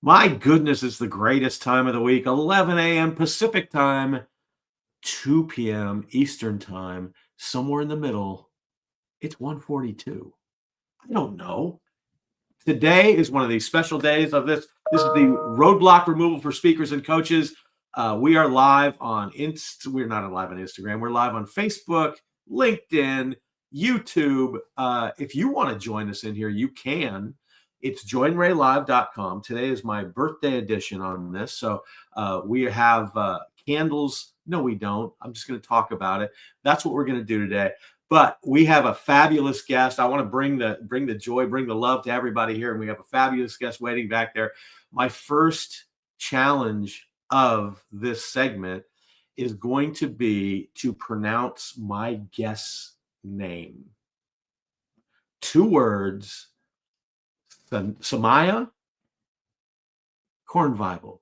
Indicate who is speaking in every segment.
Speaker 1: My goodness, it's the greatest time of the week. 11 a.m. Pacific time, 2 p.m. Eastern time, somewhere in the middle. It's 1:42. I don't know. Today is one of these special days of this. This is the roadblock removal for speakers and coaches. We are live on We're not live on Instagram. We're live on Facebook, LinkedIn, YouTube. If you want to join us in here, you can. It's joinraylive.com. Today is my birthday edition on this. So we have candles. No, we don't. I'm just going to talk about it. That's what we're going to do today. But we have a fabulous guest. I want to bring the joy, bring the love to everybody here. And we have a fabulous guest waiting back there. My first challenge of this segment is going to be to pronounce my guest's name. 2 words, Samia Kornweibel.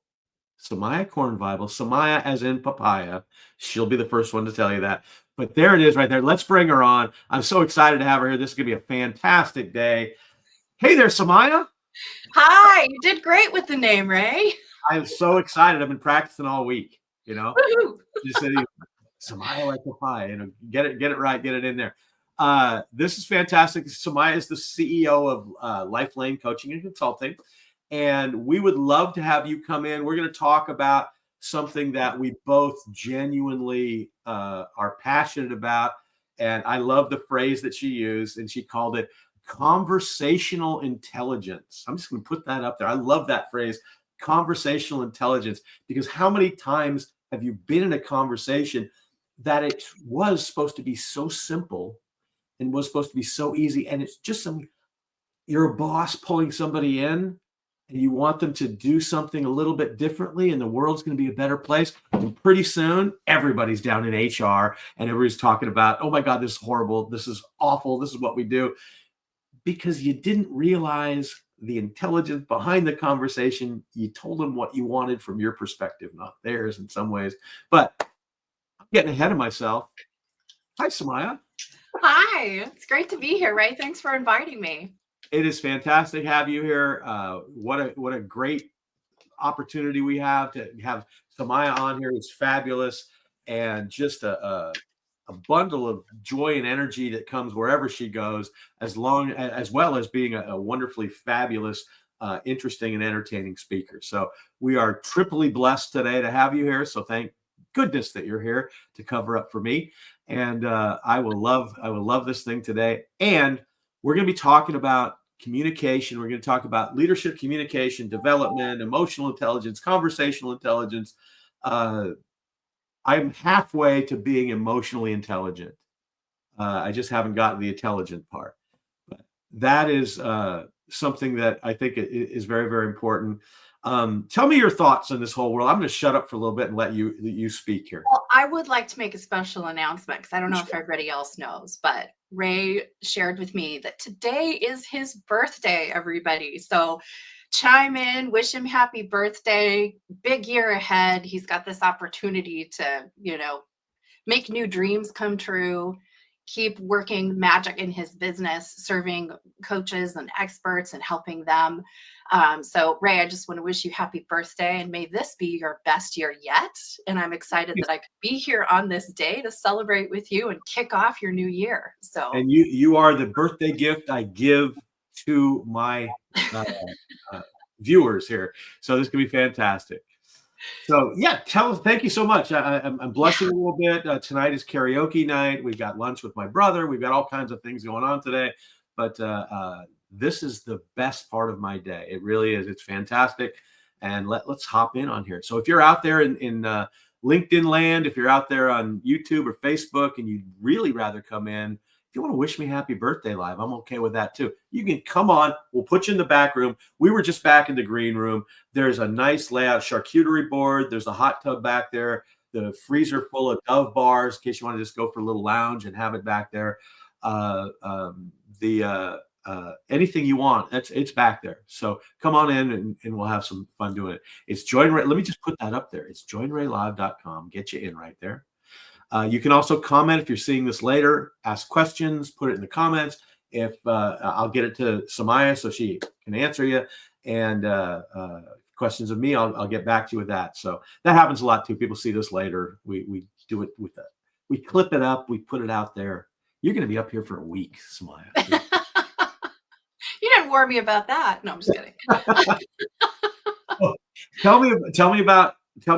Speaker 1: Samia Kornweibel. Samia as in papaya. She'll be the first one to tell you that. But there it is right there. Let's bring her on. I'm so excited to have her here. This is going to be a fantastic day. Hey there, Samia.
Speaker 2: Hi. You did great with the name, Ray.
Speaker 1: I'm so excited. I've been practicing all week, you know.
Speaker 2: Woo-hoo.
Speaker 1: Just said, Samia like papaya, you know, get it right, get it in there. This is fantastic. Samia is the CEO of Life Lane Coaching and Consulting. And we would love to have you come in. We're going to talk about something that we both genuinely are passionate about. And I love the phrase that she used, and she called it conversational intelligence. I'm just going to put that up there. I love that phrase, conversational intelligence, because how many times have you been in a conversation that it was supposed to be so simple and was supposed to be so easy, and it's just you're a boss pulling somebody in, and you want them to do something a little bit differently, and the world's going to be a better place. And pretty soon, everybody's down in HR, and everybody's talking about, oh my God, this is horrible. This is awful. This is what we do. Because you didn't realize the intelligence behind the conversation. You told them what you wanted from your perspective, not theirs in some ways. But I'm getting ahead of myself. Hi, Samia.
Speaker 2: Hi. It's great to be here, Ray. Thanks for inviting me.
Speaker 1: It is fantastic to have you here. What a great opportunity we have to have Samia on here. It's fabulous, and just a bundle of joy and energy that comes wherever she goes, as well as being a wonderfully fabulous, interesting and entertaining speaker. So we are triply blessed today to have you here. So thank goodness that you're here to cover up for me. And I will love this thing today. And we're going to be talking about communication. We're going to talk about leadership, communication, development, emotional intelligence, conversational intelligence. I'm halfway to being emotionally intelligent. I just haven't gotten the intelligent part. But that is something that I think is very, very important. Tell me your thoughts on this whole world. I'm going to shut up for a little bit and let you speak here.
Speaker 2: Well, I would like to make a special announcement because I don't know if everybody else knows, but Ray shared with me that today is his birthday, everybody. So chime in, wish him happy birthday, big year ahead. He's got this opportunity to, make new dreams come true, keep working magic in his business, serving coaches and experts and helping them. So Ray, I just want to wish you happy birthday, and may this be your best year yet. And I'm excited that I could be here on this day to celebrate with you and kick off your new year. So,
Speaker 1: and you are the birthday gift I give to my viewers here. So this could be fantastic. So yeah, thank you so much. I'm blushing a little bit. Tonight is karaoke night. We've got lunch with my brother. We've got all kinds of things going on today. But this is the best part of my day. It really is. It's fantastic. And let's hop in on here. So if you're out there in LinkedIn land, if you're out there on YouTube or Facebook and you'd really rather come in, if you want to wish me happy birthday live, I'm okay with that too. You can come on. We'll put you in the back room. We were just back in the green room. There's a nice layout charcuterie board. There's a hot tub back there. The freezer full of Dove bars in case you want to just go for a little lounge and have it back there. Anything you want, it's back there. So come on in and we'll have some fun doing it. It's let me just put that up there. It's joinraylive.com. Get you in right there. You can also comment if you're seeing this later, ask questions, put it in the comments. If I'll get it to Samia so she can answer you. And of questions of me, I'll get back to you with that. So that happens a lot too. People see this later. We do it with that. We clip it up. We put it out there. You're going to be up here for a week, Samia.
Speaker 2: You didn't warn me about that. No, I'm just kidding.
Speaker 1: Tell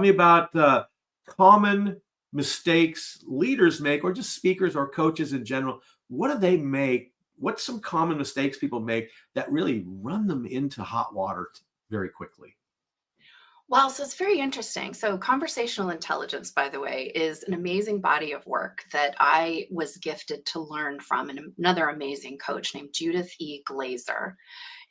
Speaker 1: me about common mistakes leaders make, or just speakers or coaches in general. What do they make? What's some common mistakes people make that really run them into hot water very quickly?
Speaker 2: Well, so it's very interesting. So, conversational intelligence, by the way, is an amazing body of work that I was gifted to learn from another amazing coach named Judith E. Glazer.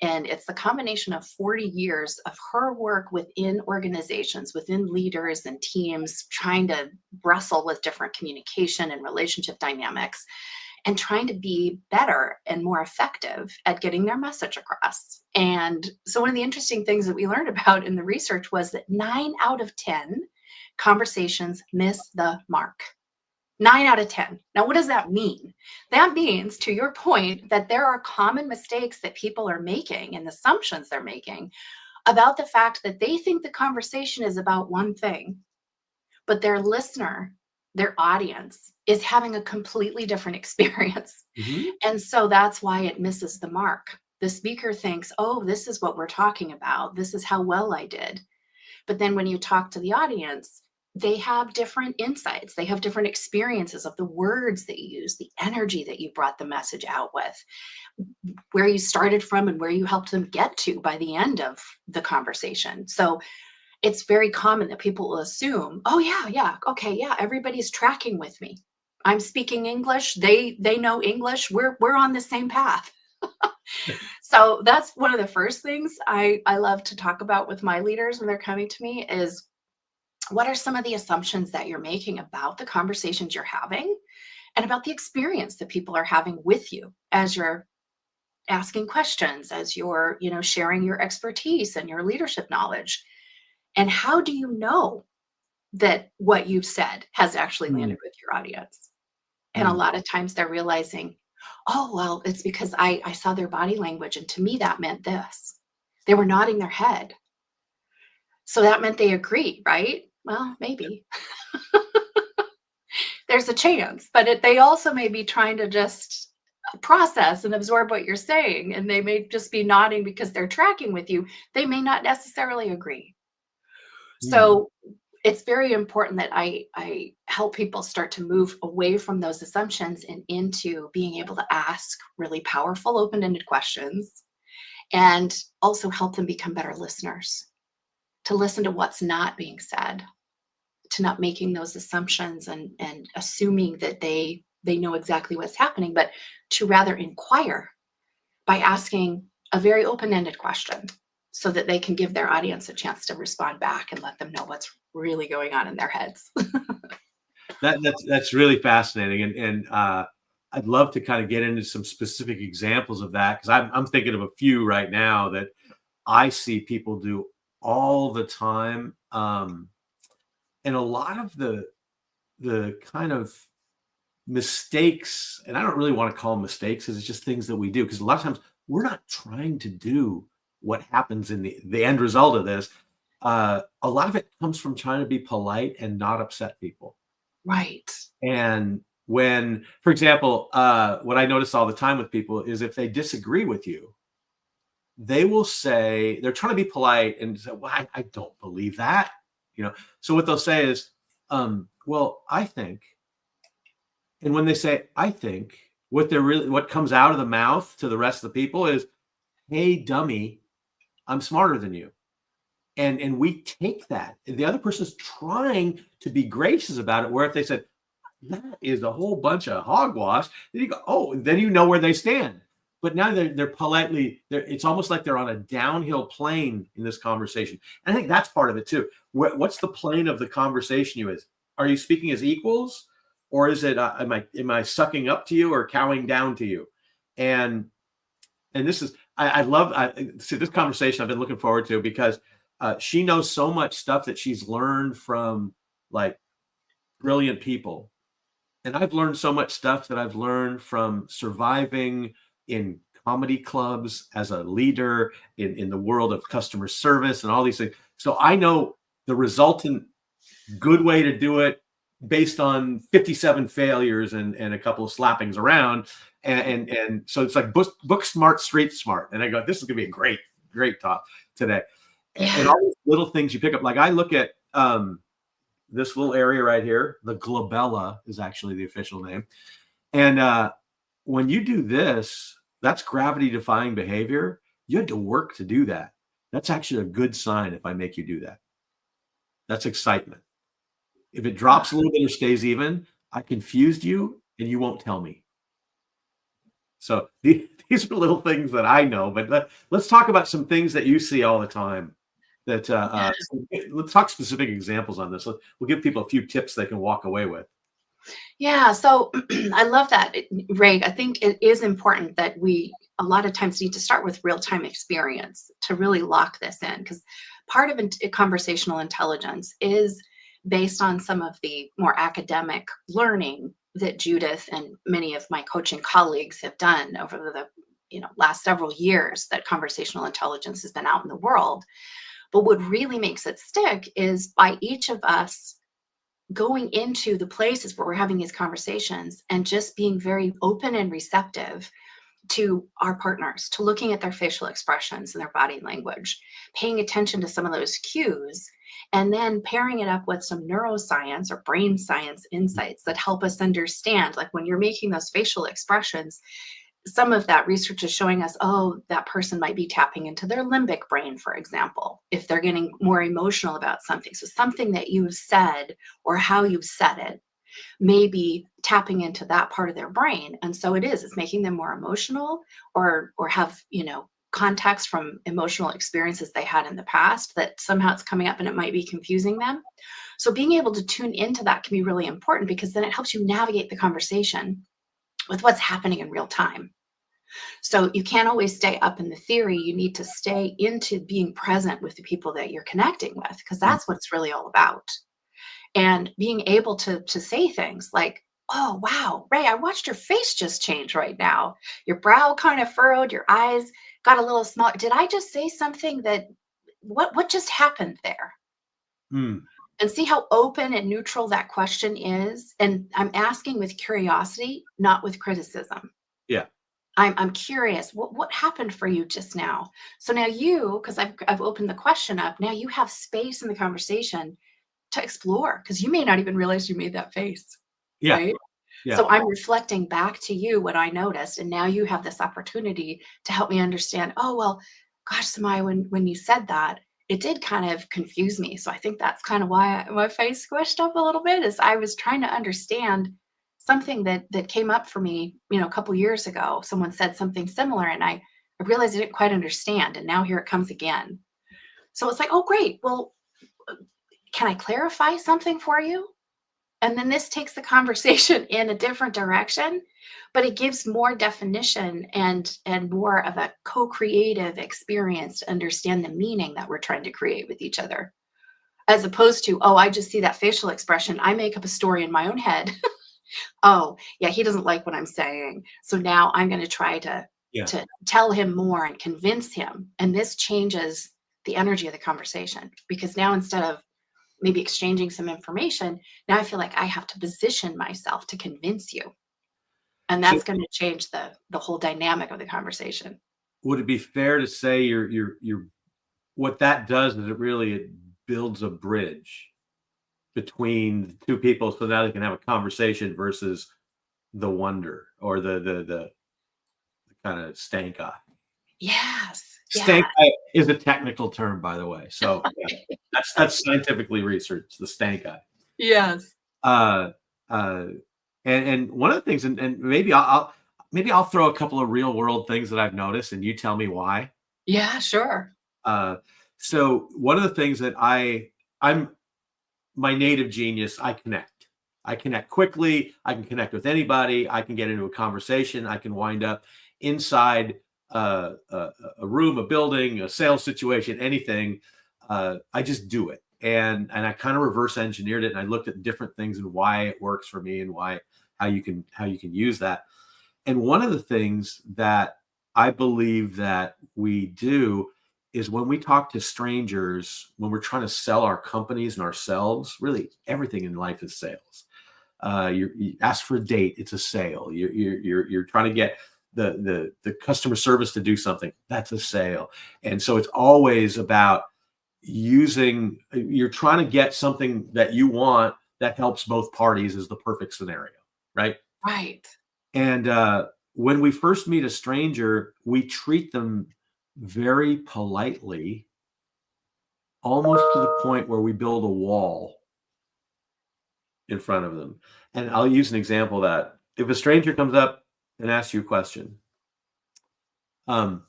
Speaker 2: And it's the combination of 40 years of her work within organizations, within leaders and teams, trying to wrestle with different communication and relationship dynamics and trying to be better and more effective at getting their message across. And so, one of the interesting things that we learned about in the research was that 9 out of 10 conversations miss the mark. 9 out of 10. Now, what does that mean? That means, to your point, that there are common mistakes that people are making and assumptions they're making about the fact that they think the conversation is about one thing, but their listener, their audience, is having a completely different experience.
Speaker 1: Mm-hmm.
Speaker 2: And so that's why it misses the mark. The speaker thinks, oh, this is what we're talking about. This is how well I did. But then when you talk to the audience, they have different insights. They have different experiences of the words that you use, the energy that you brought the message out with, where you started from and where you helped them get to by the end of the conversation. So it's very common that people will assume, oh yeah, okay, yeah, everybody's tracking with me. I'm speaking English. They know English. We're on the same path. So that's one of the first things I love to talk about with my leaders when they're coming to me is, what are some of the assumptions that you're making about the conversations you're having and about the experience that people are having with you as you're asking questions, as you're, sharing your expertise and your leadership knowledge? And how do you know that what you've said has actually landed with your audience? And a lot of times they're realizing, oh, well, it's because I saw their body language. And to me, that meant this. They were nodding their head. So that meant they agree, right? Well, maybe. There's a chance. But they also may be trying to just process and absorb what you're saying. And they may just be nodding because they're tracking with you. They may not necessarily agree. So it's very important that I help people start to move away from those assumptions and into being able to ask really powerful, open-ended questions, and also help them become better listeners, to listen to what's not being said, to not making those assumptions and assuming that they know exactly what's happening, but to rather inquire by asking a very open-ended question so that they can give their audience a chance to respond back and let them know what's really going on in their heads.
Speaker 1: That's really fascinating, and I'd love to kind of get into some specific examples of that, because I'm thinking of a few right now that I see people do all the time, and a lot of the kind of mistakes, and I don't really want to call them mistakes, because it's just things that we do, because a lot of times we're not trying to do what happens in the end result of this. A lot of it comes from trying to be polite and not upset people.
Speaker 2: Right.
Speaker 1: And when, for example, what I notice all the time with people is if they disagree with you, they will say, they're trying to be polite and say, well, I don't believe that. So what they'll say is, well, I think. And when they say, I think, what comes out of the mouth to the rest of the people is, hey, dummy, I'm smarter than you. And we take that. The other person's trying to be gracious about it, where if they said, that is a whole bunch of hogwash, then you go, oh, then you know where they stand. But now they're politely, it's almost like they're on a downhill plane in this conversation. And I think that's part of it too. What's the plane of the conversation you is? Are you speaking as equals? Or is it, am I sucking up to you or cowing down to you? And this is, I love see, this conversation I've been looking forward to, because she knows so much stuff that she's learned from like brilliant people. And I've learned so much stuff that I've learned from surviving in comedy clubs as a leader in the world of customer service and all these things. So I know the resultant good way to do it based on 57 failures and a couple of slappings around. And so it's like book smart, street smart. And I go, this is going to be a great talk today. And all these little things you pick up. Like I look at this little area right here. The glabella is actually the official name. And when you do this, that's gravity defying behavior. You had to work to do that. That's actually a good sign if I make you do that. That's excitement. If it drops a little bit or stays even, I confused you and you won't tell me. So these are little things that I know, but let's talk about some things that you see all the time. Let's talk specific examples on this. We'll give people a few tips they can walk away with.
Speaker 2: Yeah, so I love that, Ray. I think it is important that we a lot of times need to start with real-time experience to really lock this in, because part of conversational intelligence is based on some of the more academic learning that Judith and many of my coaching colleagues have done over the last several years that conversational intelligence has been out in the world. But what really makes it stick is by each of us going into the places where we're having these conversations and just being very open and receptive to our partners, to looking at their facial expressions and their body language, paying attention to some of those cues, and then pairing it up with some neuroscience or brain science insights that help us understand, like when you're making those facial expressions, some of that research is showing us, oh, that person might be tapping into their limbic brain, for example, if they're getting more emotional about something. So something that you've said or how you've said it may be tapping into that part of their brain. And so it's making them more emotional or have, context from emotional experiences they had in the past that somehow it's coming up and it might be confusing them. So being able to tune into that can be really important, because then it helps you navigate the conversation with what's happening in real time. So you can't always stay up in the theory. You need to stay into being present with the people that you're connecting with, because that's what it's really all about. And being able to say things like, oh, wow, Ray, I watched your face just change right now. Your brow kind of furrowed, your eyes got a little small. Did I just say something what just happened there? And see how open and neutral that question is. And I'm asking with curiosity, not with criticism.
Speaker 1: Yeah.
Speaker 2: I'm curious, what happened for you just now? So now because I've opened the question up, now you have space in the conversation to explore, because you may not even realize you made that face.
Speaker 1: Yeah.
Speaker 2: Right?
Speaker 1: Yeah.
Speaker 2: So I'm reflecting back to you what I noticed. And now you have this opportunity to help me understand, oh, well, gosh, Samaya, when you said that, it did kind of confuse me. So I think that's kind of why my face squished up a little bit, is I was trying to understand something that came up for me, a couple years ago. Someone said something similar and I realized I didn't quite understand. And now here it comes again. So it's like, oh, great. Well, can I clarify something for you? And then this takes the conversation in a different direction, but it gives more definition and more of a co-creative experience to understand the meaning that we're trying to create with each other. As opposed to, oh, I just see that facial expression. I make up a story in my own head. Oh, yeah, he doesn't like what I'm saying. So now I'm going to try to tell him more and convince him. And this changes the energy of the conversation, because now instead of maybe exchanging some information, now I feel like I have to position myself to convince you. And that's going to change the whole dynamic of the conversation.
Speaker 1: Would it be fair to say you're what that does is it builds a bridge between the two people, so now they can have a conversation versus the wonder or the kind of stank eye.
Speaker 2: Yes.
Speaker 1: Stank eye is a technical term, by the way. So that's scientifically researched, the stank eye.
Speaker 2: Yes.
Speaker 1: And one of the things, and maybe I'll throw a couple of real world things that I've noticed, and you tell me why.
Speaker 2: Yeah, sure.
Speaker 1: So one of the things that I'm my native genius, I connect quickly. I can connect with anybody. I can get into a conversation. I can wind up inside a room, a building, a sales situation, anything. I just do it. And I kind of reverse engineered it. And I looked at different things and why it works for me and how you can use that. And one of the things that I believe that we do is when we talk to strangers, when we're trying to sell our companies and ourselves, really everything in life is sales. You ask for a date, it's a sale. You're trying to get the customer service to do something, that's a sale. And so it's always about you're trying to get something that you want that helps both parties is the perfect scenario, right?
Speaker 2: Right.
Speaker 1: And when we first meet a stranger, we treat them very politely, almost to the point where we build a wall in front of them. And I'll use an example of that if a stranger comes up and asks you a question, um,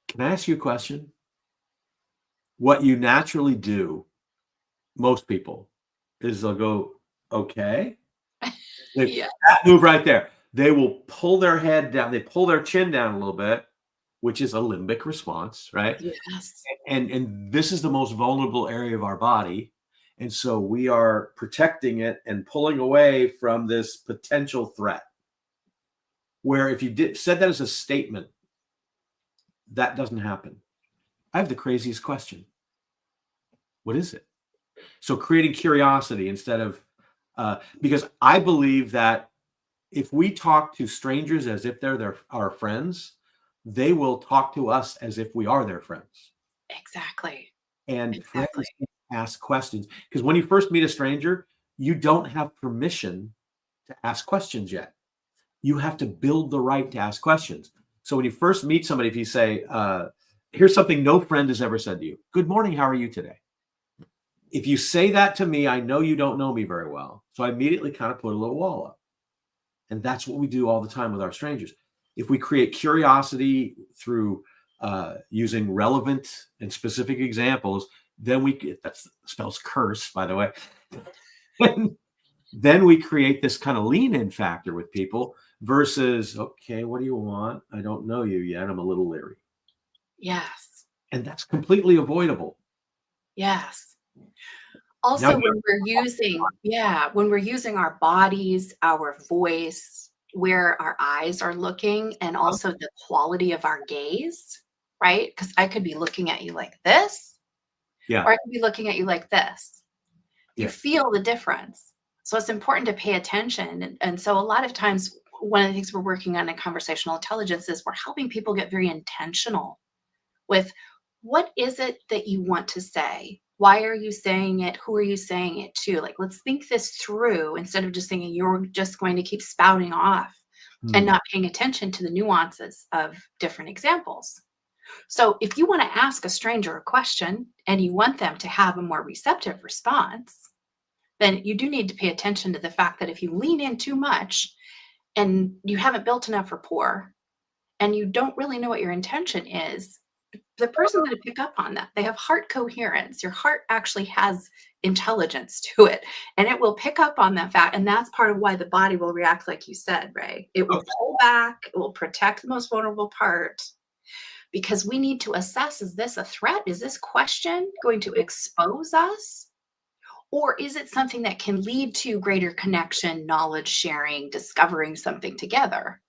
Speaker 1: can I ask you a question? What you naturally do, most people, is they'll go, okay.
Speaker 2: Yeah.
Speaker 1: That move right there. They will pull their head down, they pull their chin down a little bit, which is a limbic response, right?
Speaker 2: Yes.
Speaker 1: And this is the most vulnerable area of our body. And so we are protecting it and pulling away from this potential threat. Where if you said that as a statement, that doesn't happen. I have the craziest question. What is it? So creating curiosity instead of, because I believe that if we talk to strangers as if they're our friends, they will talk to us as if we are their friends.
Speaker 2: Exactly.
Speaker 1: And
Speaker 2: Exactly.
Speaker 1: friends ask questions because when you first meet a stranger, you don't have permission to ask questions yet. You have to build the right to ask questions. So when you first meet somebody, if you say, here's something no friend has ever said to you: good morning, how are you today? If you say that to me, I know you don't know me very well. So I immediately kind of put a little wall up. And that's what we do all the time with our strangers. If we create curiosity through using relevant and specific examples, then that spells curse, by the way. Then we create this kind of lean in factor with people versus, okay, what do you want? I don't know you yet. I'm a little leery.
Speaker 2: Yes.
Speaker 1: And that's completely avoidable.
Speaker 2: Yes.
Speaker 1: Now,
Speaker 2: Also, when we're using our bodies, our voice, where our eyes are looking, and also the quality of our gaze, right? Because I could be looking at you like this,
Speaker 1: yeah,
Speaker 2: or I could be looking at you like this. You
Speaker 1: yeah,
Speaker 2: feel the difference. So it's important to pay attention. And so a lot of times, one of the things we're working on in conversational intelligence is we're helping people get very intentional with what is it that you want to say? Why are you saying it? Who are you saying it to? Like, let's think this through instead of just thinking you're just going to keep spouting off and
Speaker 1: hmm,
Speaker 2: not paying attention to the nuances of different examples. So, if you want to ask a stranger a question and you want them to have a more receptive response, then you do need to pay attention to the fact that if you lean in too much and you haven't built enough rapport and you don't really know what your intention is, the person's going to pick up on that. They have heart coherence. Your heart actually has intelligence to it, and it will pick up on that fact. And that's part of why the body will react like you said, Ray. It will
Speaker 1: okay,
Speaker 2: pull back, it will protect the most vulnerable part because we need to assess, is this a threat? Is this question going to expose us? Or is it something that can lead to greater connection, knowledge sharing, discovering something together?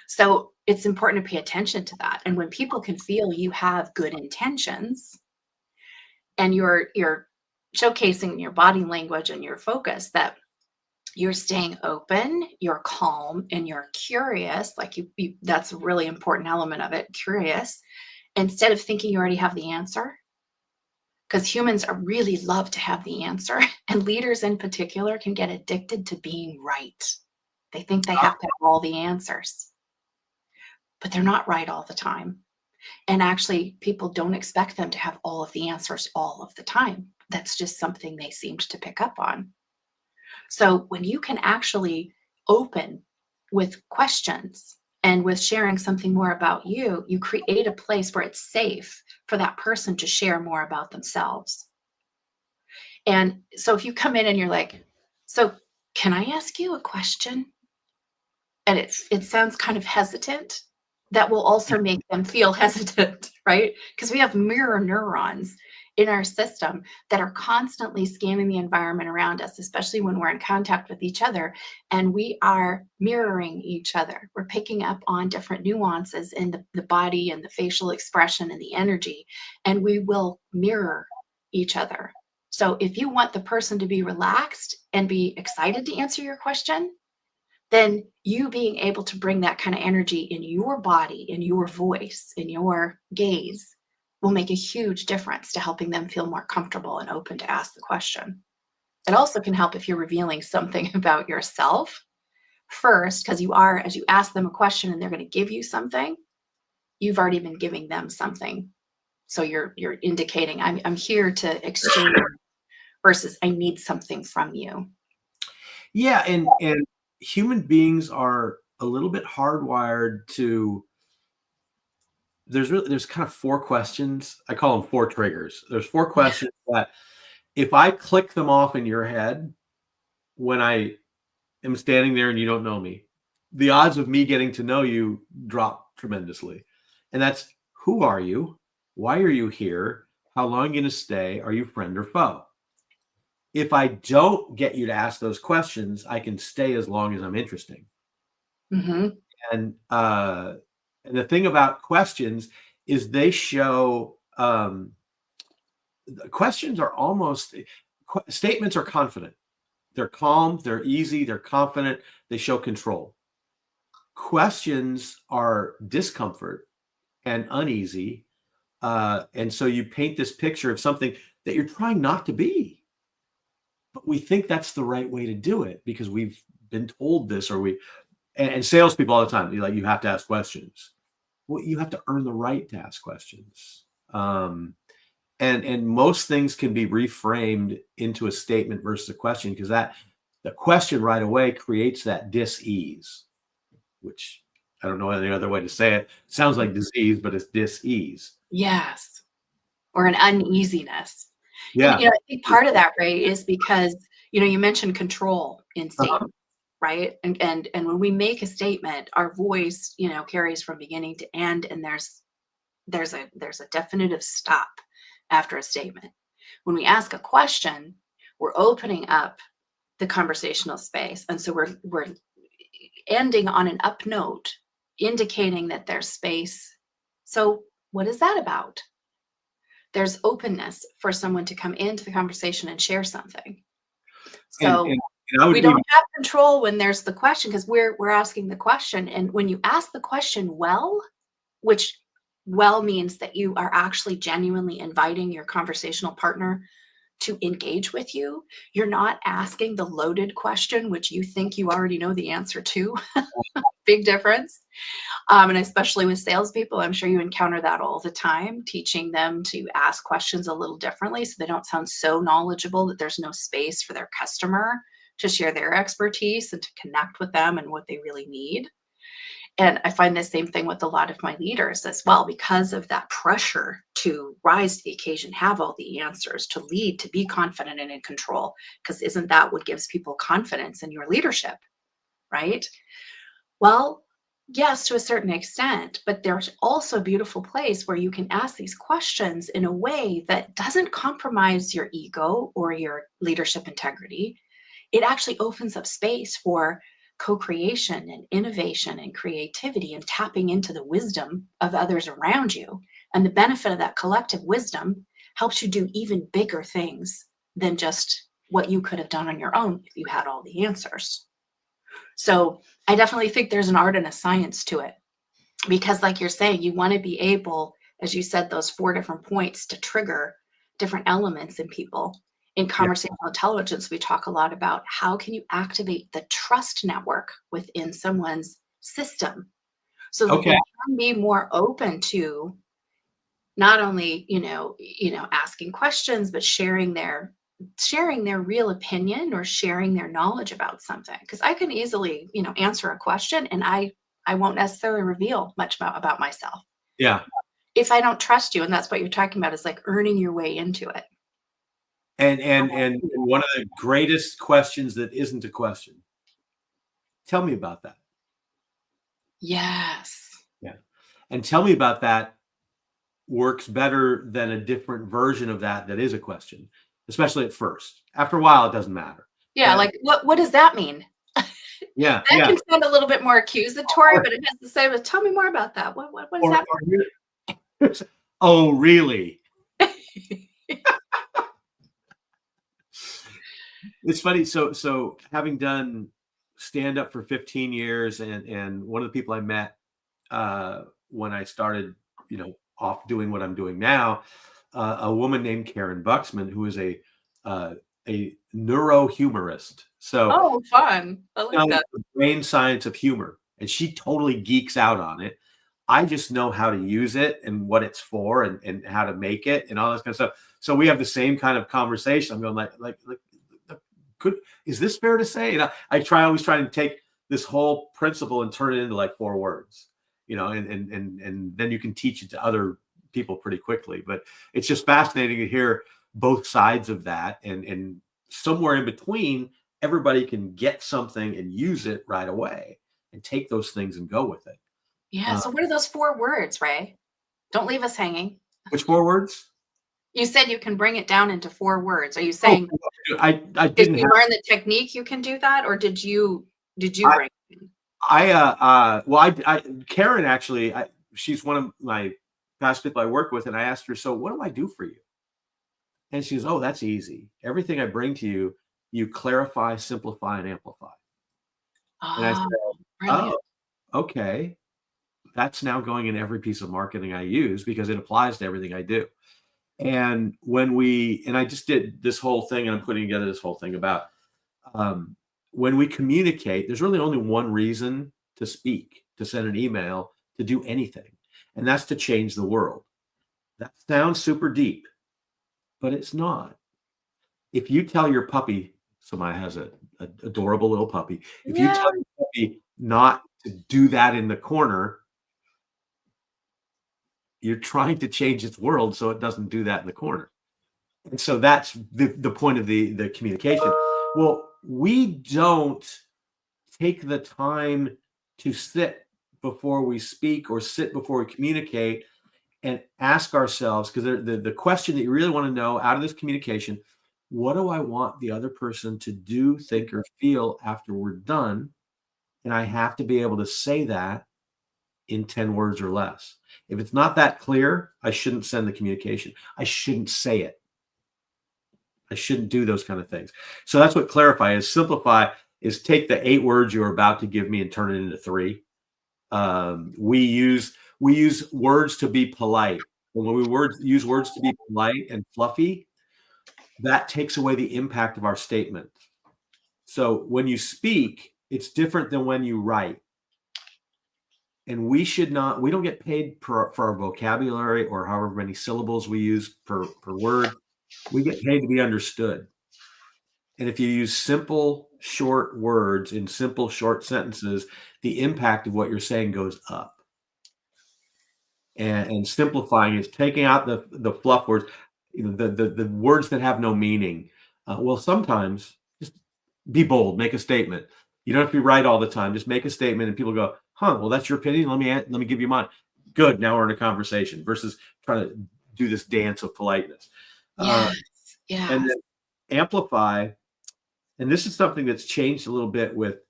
Speaker 2: So it's important to pay attention to that. And when people can feel you have good intentions and you're showcasing your body language and your focus that you're staying open, you're calm, and you're curious, like you that's a really important element of it, curious, instead of thinking you already have the answer. Because humans are really love to have the answer, and leaders in particular can get addicted to being right. They think they have to have all the answers, but they're not right all the time. And actually, people don't expect them to have all of the answers all of the time. That's just something they seemed to pick up on. So when you can actually open with questions and with sharing something more about you, you create a place where it's safe for that person to share more about themselves. And so if you come in and you're like, so can I ask you a question? And it sounds kind of hesitant, that will also make them feel hesitant, right? Because we have mirror neurons. in our system that are constantly scanning the environment around us, especially when we're in contact with each other, and we are mirroring each other. We're picking up on different nuances in the body and the facial expression and the energy, and we will mirror each other. So if you want the person to be relaxed and be excited to answer your question, then you being able to bring that kind of energy in your body, in your voice, in your gaze will make a huge difference to helping them feel more comfortable and open to ask the question. It also can help if you're revealing something about yourself first, because you are, as you ask them a question and they're going to give you something, you've already been giving them something. So you're indicating, I'm here to exchange versus I need something from you.
Speaker 1: Yeah, and human beings are a little bit hardwired to. There's kind of 4 questions. I call them 4 triggers. There's 4 questions that if I click them off in your head when I am standing there and you don't know me, the odds of me getting to know you drop tremendously. And that's, who are you? Why are you here? How long are you going to stay? Are you friend or foe? If I don't get you to ask those questions, I can stay as long as I'm interesting.
Speaker 2: Mm-hmm.
Speaker 1: And the thing about questions is they show questions are almost statements are confident. They're calm, they're easy, they're confident, they show control. Questions are discomfort and uneasy. And so you paint this picture of something that you're trying not to be. But we think that's the right way to do it because we've been told this, or and salespeople all the time, you have to ask questions. Well, you have to earn the right to ask questions. And most things can be reframed into a statement versus a question, because the question right away creates that dis-ease, which I don't know any other way to say it. It sounds like disease, but it's dis-ease.
Speaker 2: Yes. Or an uneasiness.
Speaker 1: Yeah.
Speaker 2: And, I think part of that, Ray, is because, you mentioned control in statements, right? And when we make a statement, our voice, carries from beginning to end, and there's a definitive stop after a statement. When we ask a question, we're opening up the conversational space, and so we're ending on an up note, indicating that there's space. So what is that about? There's openness for someone to come into the conversation and share something. So
Speaker 1: and I would
Speaker 2: we don't have control when there's the question, because we're asking the question. And when you ask the question well, which well means that you are actually genuinely inviting your conversational partner to engage with you. You're not asking the loaded question, which you think you already know the answer to. Big difference. And especially with salespeople, I'm sure you encounter that all the time, teaching them to ask questions a little differently so they don't sound so knowledgeable that there's no space for their customer to share their expertise and to connect with them and what they really need. And I find the same thing with a lot of my leaders as well, because of that pressure to rise to the occasion, have all the answers, to lead, to be confident and in control. Because isn't that what gives people confidence in your leadership, right? Well, yes, to a certain extent, but there's also a beautiful place where you can ask these questions in a way that doesn't compromise your ego or your leadership integrity. It actually opens up space for co-creation and innovation and creativity and tapping into the wisdom of others around you. And the benefit of that collective wisdom helps you do even bigger things than just what you could have done on your own if you had all the answers. So I definitely think there's an art and a science to it, because like you're saying, you want to be able, as you said, those 4 different points to trigger different elements in people. In conversational intelligence, we talk a lot about how can you activate the trust network within someone's system so that they can be more open to not only, asking questions, but sharing their real opinion or sharing their knowledge about something. Because I can easily, answer a question and I won't necessarily reveal much about myself.
Speaker 1: Yeah.
Speaker 2: If I don't trust you, and that's what you're talking about, is like earning your way into it.
Speaker 1: And one of the greatest questions that isn't a question. Tell me about that.
Speaker 2: Yes.
Speaker 1: Yeah. And tell me about that works better than a different version of that is a question, especially at first. After a while, it doesn't matter.
Speaker 2: Yeah, like what does that mean?
Speaker 1: Yeah,
Speaker 2: That
Speaker 1: yeah.
Speaker 2: can sound a little bit more accusatory, but it has to say, but tell me more about that. What does that
Speaker 1: mean? Oh, really? It's funny. So having done stand up for 15 years, and one of the people I met when I started, off doing what I'm doing now, a woman named Karen Buxman, who is a neurohumorist. So
Speaker 2: Oh, fun. I like that.
Speaker 1: the brain science of humor, and she totally geeks out on it. I just know how to use it and what it's for, and how to make it and all this kind of stuff. So we have the same kind of conversation. I'm going like is this fair to say? And I always try to take this whole principle and turn it into like 4 words, and then you can teach it to other people pretty quickly. But it's just fascinating to hear both sides of that, and somewhere in between, everybody can get something and use it right away and take those things and go with it.
Speaker 2: Yeah. So what are those 4 words, Ray? Don't leave us hanging.
Speaker 1: Which 4 words?
Speaker 2: You said you can bring it down into 4 words. Are you saying
Speaker 1: I
Speaker 2: did
Speaker 1: didn't
Speaker 2: you
Speaker 1: have,
Speaker 2: learn the technique you can do that, or did you bring it in?
Speaker 1: I Karen actually, she's one of my past people I work with, and I asked her, so what do I do for you? And she goes, oh, that's easy. Everything I bring to you, you clarify, simplify, and amplify. And I said,
Speaker 2: Brilliant.
Speaker 1: oh, okay. That's now going in every piece of marketing I use because it applies to everything I do. And I just did this whole thing, and I'm putting together this whole thing about when we communicate, there's really only one reason to speak, to send an email, to do anything, and that's to change the world. That sounds super deep, but it's not. If you tell your puppy, Samaya has a adorable little puppy. If you tell your puppy not to do that in the corner, you're trying to change its world so it doesn't do that in the corner. And so that's the point of the communication. Well, we don't take the time to sit before we speak or sit before we communicate and ask ourselves, because the question that you really want to know out of this communication, what do I want the other person to do, think, or feel after we're done? And I have to be able to say that in 10 words or less. If it's not that clear, I shouldn't send the communication. I shouldn't say it. I shouldn't do those kind of things. So that's what clarify is. Simplify is take the 8 words you're about to give me and turn it into 3. We use words to be polite. And when we use words to be polite and fluffy, that takes away the impact of our statement. So when you speak, it's different than when you write. And we don't get paid for our vocabulary or however many syllables we use per word. We get paid to be understood. And if you use simple, short words in simple, short sentences, the impact of what you're saying goes up. And simplifying is taking out the fluff words, the words that have no meaning. Well, sometimes just be bold, make a statement. You don't have to be right all the time. Just make a statement, and people go, "Huh? Well, that's your opinion. Let me give you mine." Good. Now we're in a conversation versus trying to do this dance of politeness.
Speaker 2: Yes.
Speaker 1: And then amplify. And this is something that's changed a little bit with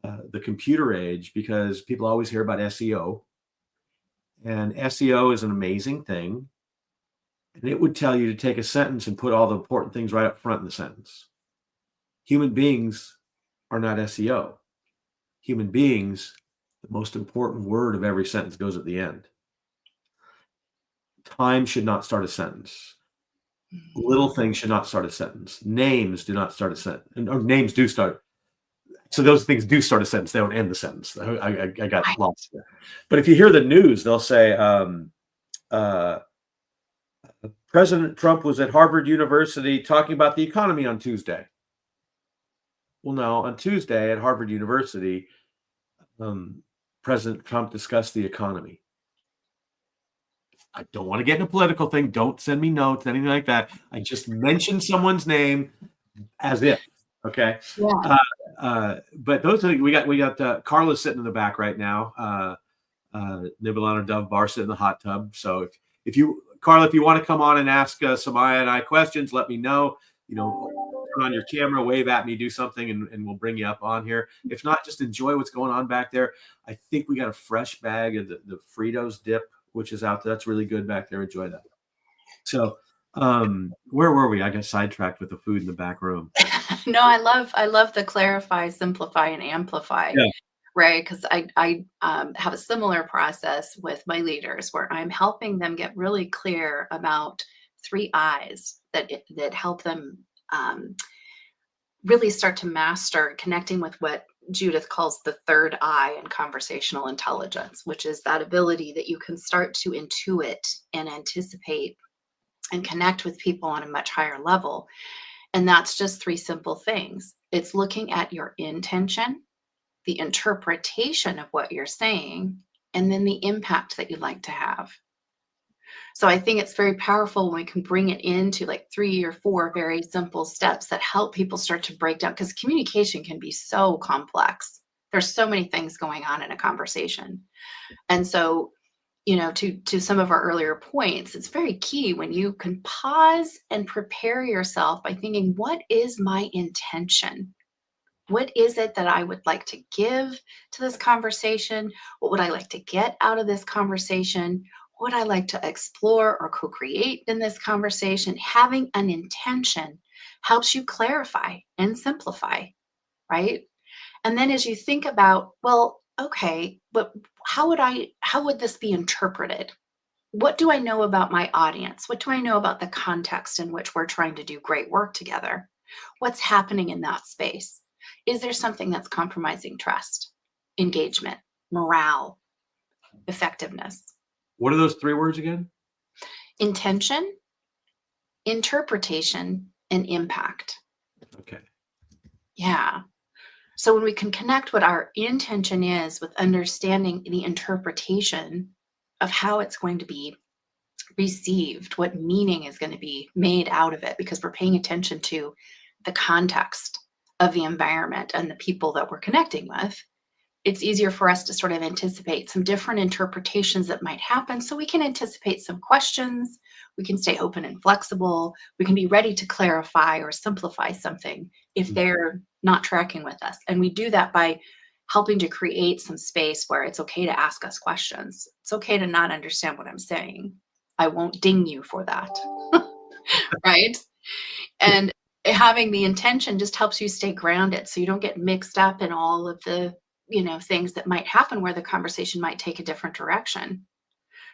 Speaker 1: the computer age, because people always hear about SEO. And SEO is an amazing thing. And it would tell you to take a sentence and put all the important things right up front in the sentence. Human beings are not SEO. Human beings, the most important word of every sentence goes at the end. Time should not start a sentence. Little things should not start a sentence. Names do not start a sentence. Or names do start. So those things do start a sentence. They don't end the sentence. I got lost there. But if you hear the news, they'll say, President Trump was at Harvard University talking about the economy on Tuesday. Well, no, on Tuesday at Harvard University, President Trump discussed the economy. I don't want to get in a political thing. Don't send me notes, anything like that. I just mentioned someone's name as if. Okay.
Speaker 2: Yeah.
Speaker 1: But those are, we got Carla sitting in the back right now. Nibbling on her Dove bar, sitting in the hot tub. So Carla, if you want to come on and ask Samia and I questions, let me know. Turn on your camera, wave at me, do something, and we'll bring you up on here. If not, just enjoy what's going on back there. I think we got a fresh bag of the Fritos dip, which is out there. That's really good back there. Enjoy that. So where were we? I got sidetracked with the food in the back room.
Speaker 2: No, I love the clarify, simplify, and amplify.
Speaker 1: Yeah.
Speaker 2: Right, because I have a similar process with my leaders where I'm helping them get really clear about 3 I's that help them really start to master connecting with what Judith calls the third eye in conversational intelligence, which is that ability that you can start to intuit and anticipate and connect with people on a much higher level. And that's just 3 simple things. It's looking at your intention, the interpretation of what you're saying, and then the impact that you'd like to have. So I think it's very powerful when we can bring it into like 3 or 4 very simple steps that help people start to break down, because communication can be so complex. There's so many things going on in a conversation. And so, to some of our earlier points, it's very key when you can pause and prepare yourself by thinking, what is my intention? What is it that I would like to give to this conversation? What would I like to get out of this conversation? What would I like to explore or co-create in this conversation? Having an intention helps you clarify and simplify, right? And then as you think about, well, okay, but how would this be interpreted? What do I know about my audience? What do I know about the context in which we're trying to do great work together? What's happening in that space? Is there something that's compromising trust, engagement, morale, effectiveness?
Speaker 1: What are those 3 words again?
Speaker 2: Intention, interpretation, and impact.
Speaker 1: Okay.
Speaker 2: Yeah. So when we can connect what our intention is with understanding the interpretation of how it's going to be received, what meaning is going to be made out of it, because we're paying attention to the context of the environment and the people that we're connecting with, it's easier for us to sort of anticipate some different interpretations that might happen. So we can anticipate some questions, we can stay open and flexible, we can be ready to clarify or simplify something if they're not tracking with us. And we do that by helping to create some space where it's okay to ask us questions. It's okay to not understand what I'm saying. I won't ding you for that. Right? And having the intention just helps you stay grounded so you don't get mixed up in all of the things that might happen where the conversation might take a different direction.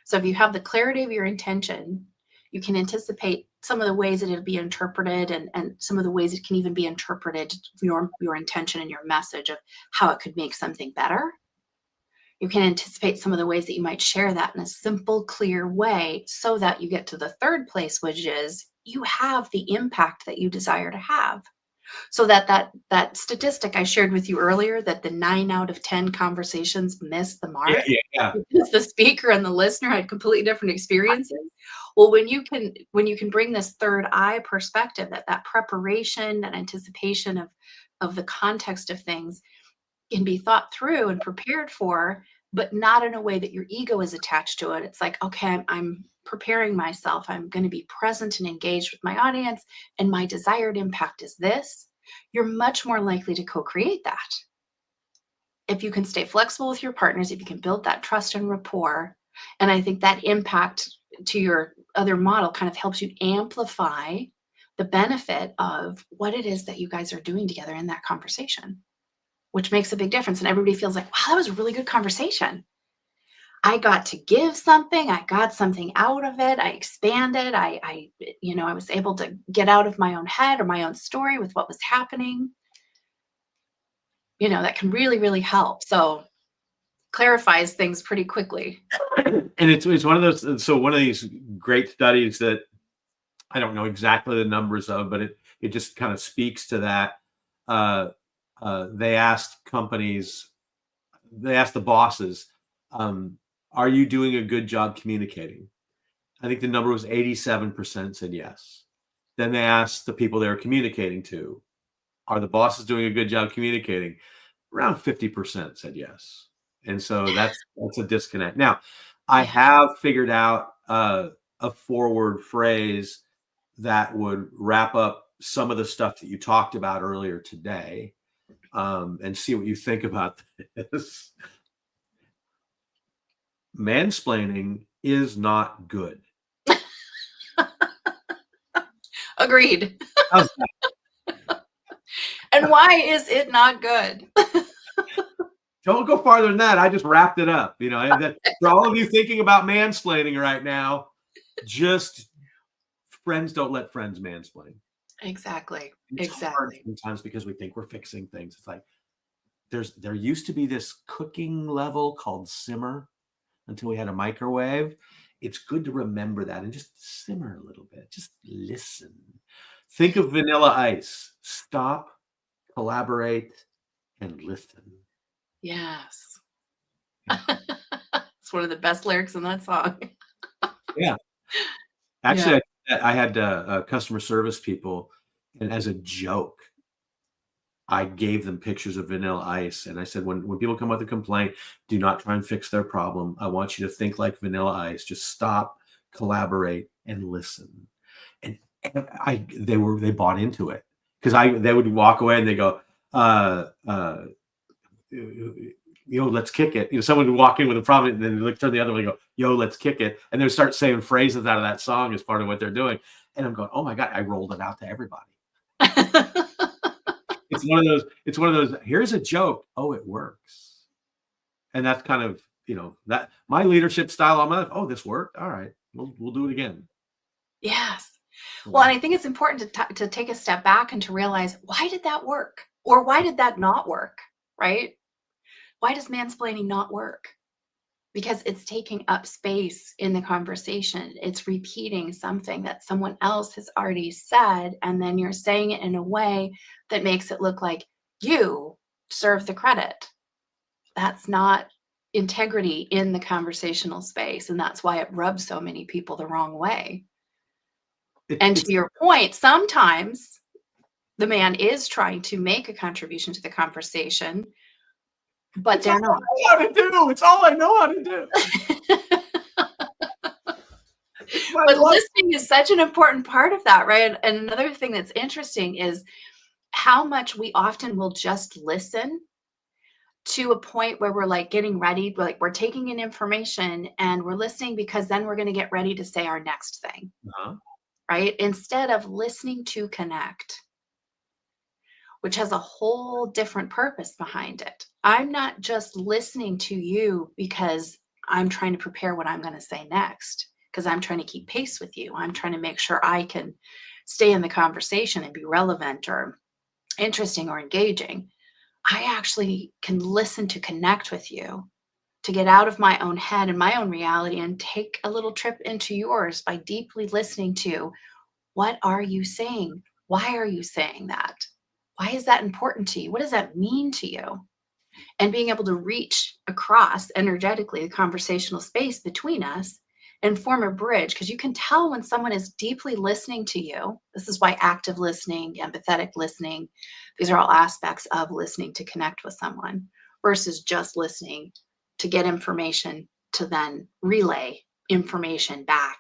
Speaker 2: So if you have the clarity of your intention, you can anticipate some of the ways that it'll be interpreted, and some of the ways it can even be interpreted, your intention and your message of how it could make something better. You can anticipate some of the ways that you might share that in a simple, clear way so that you get to the third place, which is you have the impact that you desire to have. So that statistic I shared with you earlier, that the 9 out of 10 conversations miss the mark
Speaker 1: Yeah.
Speaker 2: because the speaker and the listener had completely different experiences. Well, when you can bring this third eye perspective, that preparation, that anticipation of the context of things can be thought through and prepared for, but not in a way that your ego is attached to it. It's like, okay, I'm preparing myself. I'm going to be present and engaged with my audience, and my desired impact is this. You're much more likely to co-create that. If you can stay flexible with your partners, if you can build that trust and rapport, and I think that impact to your other model kind of helps you amplify the benefit of what it is that you guys are doing together in that conversation, which makes a big difference. And everybody feels like, wow, that was a really good conversation. I got to give something. I got something out of it. I expanded. I was able to get out of my own head or my own story with what was happening. That can really, really help. So clarifies things pretty quickly.
Speaker 1: And it's one of those. So one of these great studies that I don't know exactly the numbers of, but it just kind of speaks to that. They asked the bosses, are you doing a good job communicating? I think the number was 87% said yes. Then they asked the people they were communicating to, are the bosses doing a good job communicating? Around 50% said yes. And so that's a disconnect. Now, I have figured out a forward phrase that would wrap up some of the stuff that you talked about earlier today, and see what you think about this. Mansplaining is not good.
Speaker 2: Agreed.
Speaker 1: How's that?
Speaker 2: And why is it not good?
Speaker 1: Don't go farther than that. I just wrapped it up. For all of you thinking about mansplaining right now, just friends don't let friends mansplain.
Speaker 2: Exactly.
Speaker 1: It's hard sometimes because we think we're fixing things. It's like there used to be this cooking level called simmer until we had a microwave. It's good to remember that and just simmer a little bit. Just listen. Think of Vanilla Ice. Stop, collaborate, and listen.
Speaker 2: Yes. It's one of the best lyrics in that song.
Speaker 1: Yeah. Actually, I had customer service people, and as a joke, I gave them pictures of Vanilla Ice, and I said, when people come with a complaint, do not try and fix their problem. I want you to think like Vanilla Ice. Just stop, collaborate, and listen. And they bought into it because they would walk away and they go, yo, let's kick it. Someone would walk in with a problem and then they turn the other way and go, yo, let's kick it. And they would start saying phrases out of that song as part of what they're doing. And I'm going, oh my God, I rolled it out to everybody. It's one of those, here's a joke. Oh, it works. And that's kind of, that my leadership style. I'm like, oh, this worked. All right, we'll do it again.
Speaker 2: Yes. Well, and I think it's important to take a step back and to realize, why did that work? Or why did that not work? Right? Why does mansplaining not work? Because it's taking up space in the conversation. It's repeating something that someone else has already said, and then you're saying it in a way that makes it look like you deserve the credit. That's not integrity in the conversational space, and that's why it rubs so many people the wrong way. And to your point, sometimes the man is trying to make a contribution to the conversation, but they're not.
Speaker 1: It's all I know how to do.
Speaker 2: But listening is such an important part of that, right? And another thing that's interesting is how much we often will just listen to a point where we're like getting ready, like we're taking in information and we're listening because then we're going to get ready to say our next thing, right? Instead of listening to connect, which has a whole different purpose behind it. I'm not just listening to you because I'm trying to prepare what I'm going to say next, because I'm trying to keep pace with you. I'm trying to make sure I can stay in the conversation and be relevant or interesting or engaging. I actually can listen to connect with you, to get out of my own head and my own reality and take a little trip into yours by deeply listening to, what are you saying? Why are you saying that? Why is that important to you? What does that mean to you? And being able to reach across energetically the conversational space between us and form a bridge, because you can tell when someone is deeply listening to you. This is why active listening, empathetic listening, these are all aspects of listening to connect with someone versus just listening to get information to then relay information back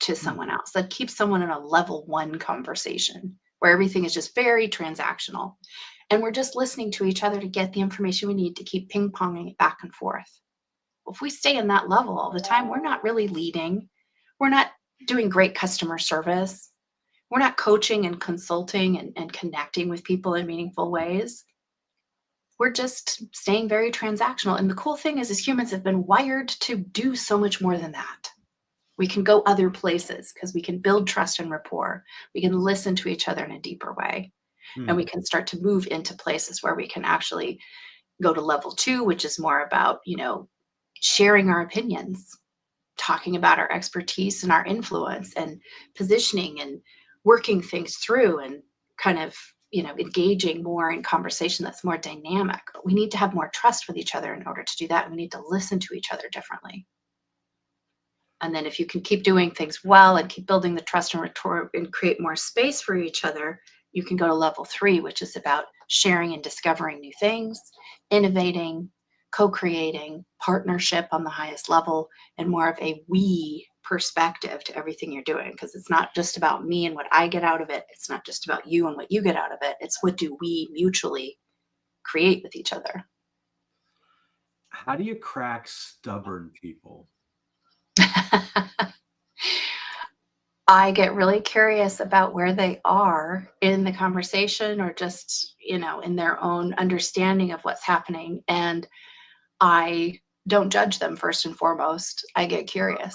Speaker 2: to someone else. That keeps someone in a level 1 conversation where everything is just very transactional. And we're just listening to each other to get the information we need to keep ping-ponging it back and forth. Well, if we stay in that level all the time, we're not really leading. We're not doing great customer service. We're not coaching and consulting and connecting with people in meaningful ways. We're just staying very transactional. And the cool thing is, as humans have been wired to do so much more than that. We can go other places because we can build trust and rapport. We can listen to each other in a deeper way. And we can start to move into places where we can actually go to level 2, which is more about, sharing our opinions, talking about our expertise and our influence and positioning and working things through and kind of, engaging more in conversation that's more dynamic. But we need to have more trust with each other in order to do that. We need to listen to each other differently. And then if you can keep doing things well and keep building the trust and rapport and create more space for each other, you can go to level 3, which is about sharing and discovering new things, innovating, co-creating, partnership on the highest level, and more of a we perspective to everything you're doing, because it's not just about me and what I get out of it. It's not just about you and what you get out of it. It's what do we mutually create with each other.
Speaker 1: How do you crack stubborn people?
Speaker 2: I get really curious about where they are in the conversation, or just, in their own understanding of what's happening. And I don't judge them first and foremost. I get curious.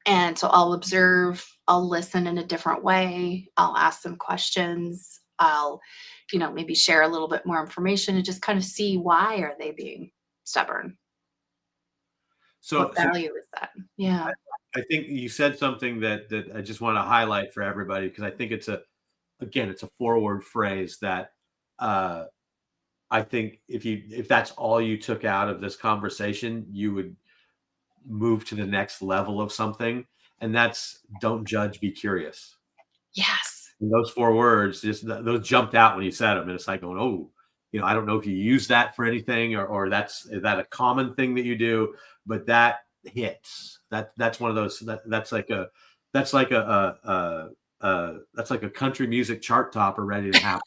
Speaker 2: And so I'll observe, I'll listen in a different way. I'll ask them questions. I'll, maybe share a little bit more information and just kind of see, why are they being stubborn?
Speaker 1: So,
Speaker 2: What value is that? Yeah.
Speaker 1: I think you said something that I just want to highlight for everybody, because I think it's a forward phrase that I think if that's all you took out of this conversation, you would move to the next level of something, and that's don't judge, be curious.
Speaker 2: Yes.
Speaker 1: And those 4 words, just those jumped out when you said them, and it's like going, oh, I don't know if you use that for anything, or is that a common thing that you do, but that hits. That's one of those that's like a country music chart topper ready to happen.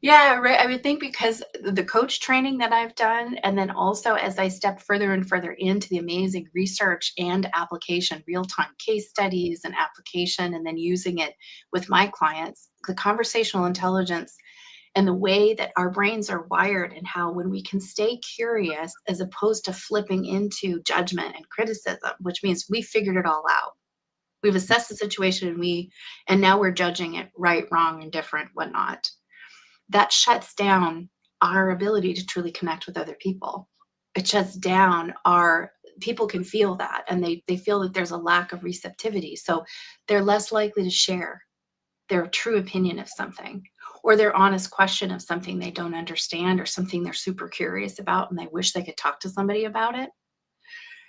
Speaker 2: Yeah, right. I would think because the coach training that I've done, and then also as I step further and further into the amazing research and application, real-time case studies and application, and then using it with my clients, the conversational intelligence and the way that our brains are wired, and how when we can stay curious as opposed to flipping into judgment and criticism, which means we figured it all out. We've assessed the situation, and now we're judging it right, wrong, indifferent, whatnot. That shuts down our ability to truly connect with other people. It shuts down people can feel that, and they feel that there's a lack of receptivity. So they're less likely to share their true opinion of something, or their honest question of something they don't understand, or something they're super curious about and they wish they could talk to somebody about it.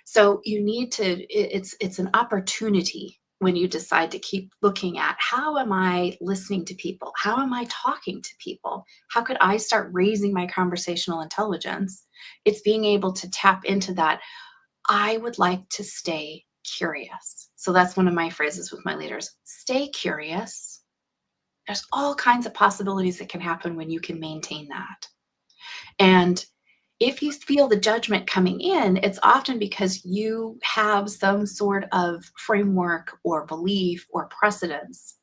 Speaker 2: So you need to, it's an opportunity when you decide to keep looking at, how am I listening to people? How am I talking to people? How could I start raising my conversational intelligence? It's being able to tap into that. I would like to stay curious. So that's one of my phrases with my leaders. Stay curious. There's all kinds of possibilities that can happen when you can maintain that. And if you feel the judgment coming in, it's often because you have some sort of framework or belief or precedence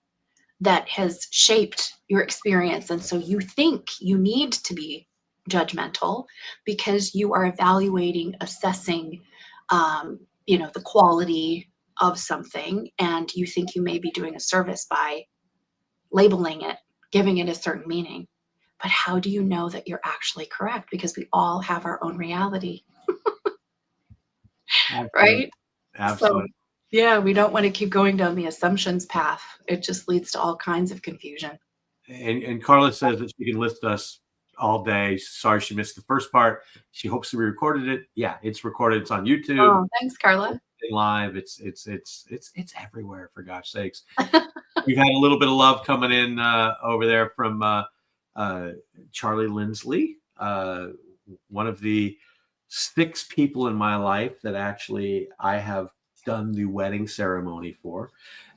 Speaker 2: that has shaped your experience. And so you think you need to be judgmental because you are evaluating, assessing, the quality of something. And you think you may be doing a service by labeling it, giving it a certain meaning. But how do you know that you're actually correct? Because we all have our own reality. Right?
Speaker 1: Absolutely.
Speaker 2: So, yeah, we don't want to keep going down the assumptions path. It just leads to all kinds of confusion.
Speaker 1: And Carla says that she can list us all day. Sorry she missed the first part. She hopes we recorded it. Yeah, it's recorded. It's on YouTube.
Speaker 2: Oh, thanks, Carla.
Speaker 1: Live. It's everywhere, for gosh sakes. We've had a little bit of love coming in over there from Charlie Lindsley, one of the 6 people in my life that actually I have done the wedding ceremony for.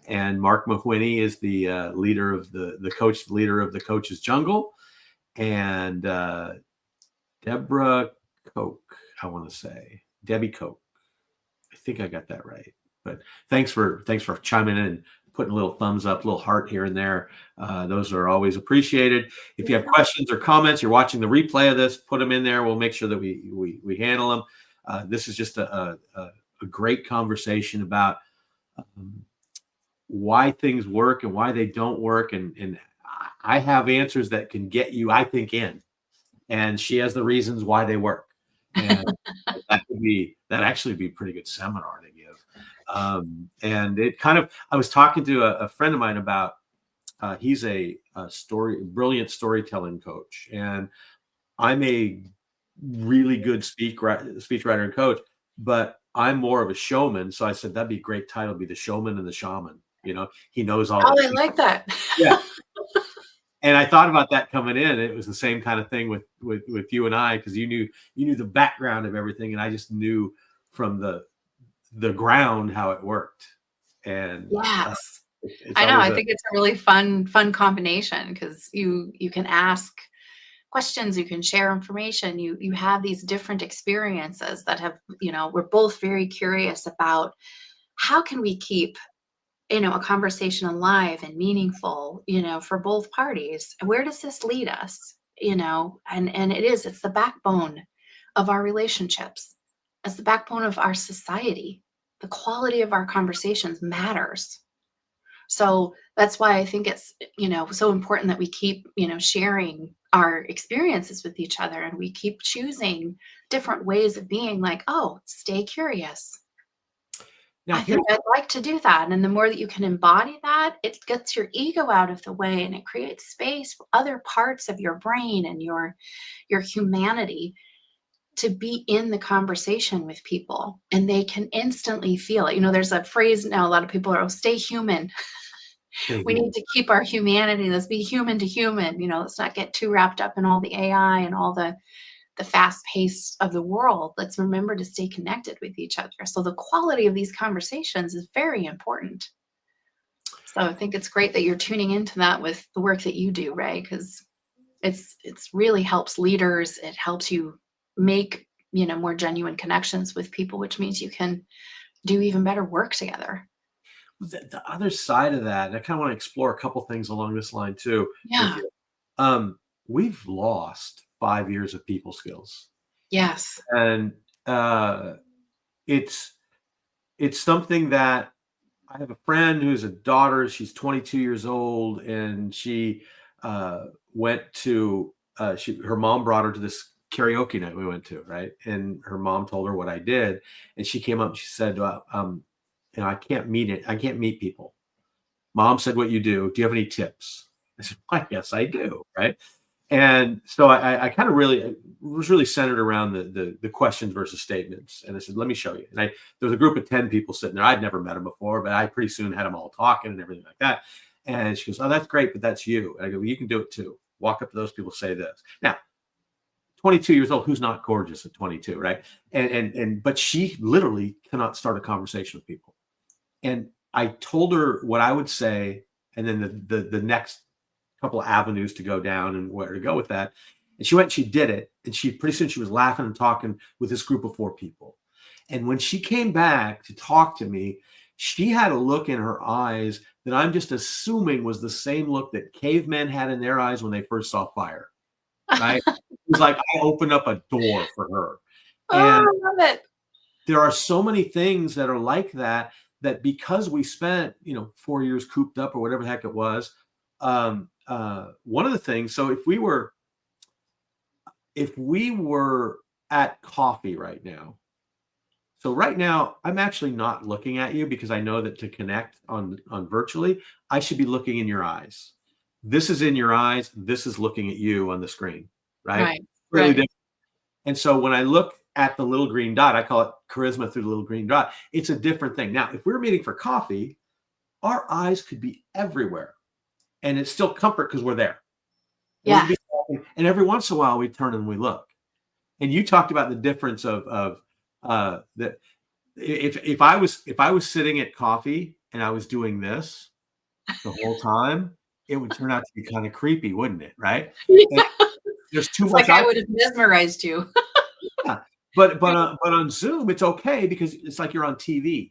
Speaker 1: And Mark Mahwini is the leader of the Coach's Jungle, and Deborah Koch, I want to say Debbie Koch. I think I got that right. But thanks for chiming in and putting a little thumbs up, little heart here and there. Those are always appreciated. If you have questions or comments, you're watching the replay of this, put them in there. We'll make sure that we handle them. This is just a great conversation about why things work and why they don't work. And I have answers that can get you, I think, in. And she has the reasons why they work. And that actually be a pretty good seminar to give. And it kind of, I was talking to a friend of mine about, he's a brilliant storytelling coach, and I'm a really good speechwriter and coach, but I'm more of a showman. So I said, that'd be a great title, be the showman and the shaman. He knows all.
Speaker 2: Oh, I like that.
Speaker 1: Yeah. And I thought about that coming in. It was the same kind of thing with you and I, because you knew the background of everything, and I just knew from the ground how it worked. And
Speaker 2: Yes.
Speaker 1: it's
Speaker 2: I know.
Speaker 1: always
Speaker 2: I think it's a really fun combination because you can ask questions, you can share information, you have these different experiences that have, we're both very curious about how can we keep, a conversation alive and meaningful, for both parties. Where does this lead us? And it's the backbone of our relationships. It's the backbone of our society. The quality of our conversations matters. So that's why I think it's, so important that we keep, sharing our experiences with each other, and we keep choosing different ways of being like, oh, stay curious.
Speaker 1: now
Speaker 2: I
Speaker 1: here.
Speaker 2: think I'd like to do that. And the more that you can embody that, it gets your ego out of the way and it creates space for other parts of your brain and your humanity to be in the conversation with people, and they can instantly feel it. There's a phrase now, a lot of people are, oh, stay human. We need to keep our humanity. Let's be human to human. Let's not get too wrapped up in all the AI and all the fast pace of the world. Let's remember to stay connected with each other. So the quality of these conversations is very important. So I think it's great that you're tuning into that with the work that you do, Ray, because it's really helps leaders. It helps you make, more genuine connections with people, which means you can do even better work together.
Speaker 1: The other side of that, and I kind of want to explore a couple things along this line too.
Speaker 2: Yeah.
Speaker 1: With you. We've lost 5 years of people skills,
Speaker 2: Yes.
Speaker 1: and it's something that I have a friend who's a daughter. She's 22 years old, and she went to her mom brought her to this karaoke night we went to, right? And her mom told her what I did, and she came up and she said, I can't meet people. Mom said what you do. Do you have any tips? I said, why, yes, I do. Right. And so I kind of really was really centered around the questions versus statements. And I said, let me show you. And there was a group of 10 people sitting there. I'd never met them before, but I pretty soon had them all talking and everything like that. And she goes, oh, that's great, but that's you. And I go, well, you can do it too. Walk up to those people, say this. Now, 22 years old, who's not gorgeous at 22, right? But she literally cannot start a conversation with people. And I told her what I would say, and then the next couple of avenues to go down and where to go with that. And she went and she did it. And pretty soon she was laughing and talking with this group of 4 people. And when she came back to talk to me, she had a look in her eyes that I'm just assuming was the same look that cavemen had in their eyes when they first saw fire. Right? It was like I opened up a door for her. And
Speaker 2: I love it.
Speaker 1: there are so many things that are like that because we spent 4 years cooped up or whatever the heck it was. One of the things, so if we were at coffee right now, so right now I'm actually not looking at you because I know that to connect on virtually, I should be looking in your eyes. This is in your eyes. This is looking at you on the screen, right? Really different. And so when I look at the little green dot, I call it charisma through the little green dot. It's a different thing. Now, if we're meeting for coffee, our eyes could be everywhere, and it's still comfort because we're there.
Speaker 2: Yeah.
Speaker 1: And every once in a while, we turn and we look. And you talked about the difference of that. If I was sitting at coffee and I was doing this the whole time, it would turn out to be kind of creepy, wouldn't it? Right?
Speaker 2: Yeah.
Speaker 1: There's too
Speaker 2: It's
Speaker 1: much.
Speaker 2: like I would have mesmerized you.
Speaker 1: Yeah. But on Zoom, it's okay because it's like you're on TV,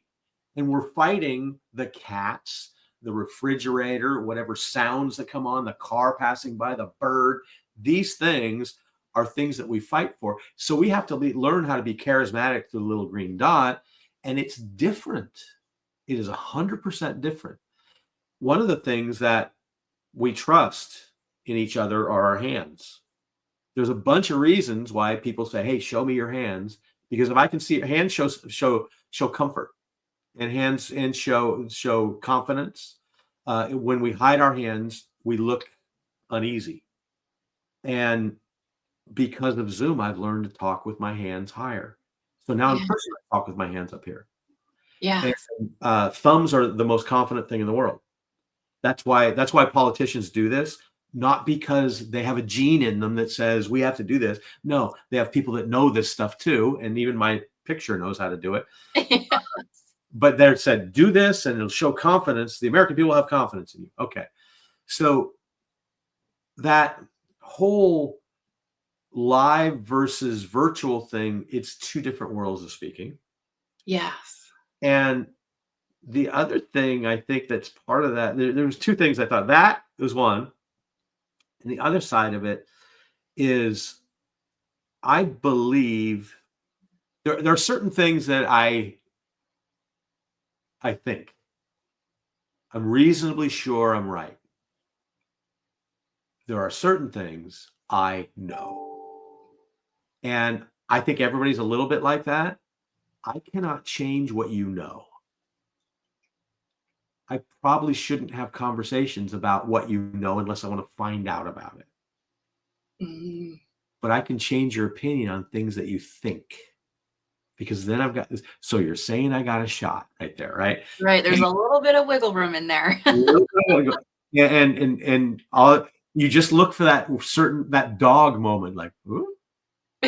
Speaker 1: and we're fighting the cats, the refrigerator, whatever sounds that come on, the car passing by, the bird. These things are things that we fight for. So we have to learn how to be charismatic through the little green dot, and it's different. It is 100% different. One of the things that we trust in each other are our hands. There's a bunch of reasons why people say, hey, show me your hands. Because if I can see hands show comfort, and hands and show confidence. When we hide our hands, we look uneasy. And because of Zoom, I've learned to talk with my hands higher. So now in person, I talk with my hands up here.
Speaker 2: Yeah.
Speaker 1: And thumbs are the most confident thing in the world. That's why politicians do this. Not because they have a gene in them that says we have to do this. No, they have people that know this stuff too. And even my picture knows how to do it.
Speaker 2: Yes.
Speaker 1: But they said, do this and it'll show confidence. The American people have confidence in you. Okay. So that whole live versus virtual thing, it's two different worlds of speaking.
Speaker 2: Yes.
Speaker 1: And the other thing I think that's part of that, there was two things I thought. That was one. And the other side of it is, I believe there are certain things that I think I'm reasonably sure I'm right. There are certain things I know. And I think everybody's a little bit like that. I cannot change what you know. I probably shouldn't have conversations about what you know unless I want to find out about it.
Speaker 2: Mm.
Speaker 1: But I can change your opinion on things that you think, because then I've got this. So you're saying I got a shot right there, right?
Speaker 2: Right. There's a little bit of wiggle room in there.
Speaker 1: Yeah, and all you just look for that dog moment, like, ooh,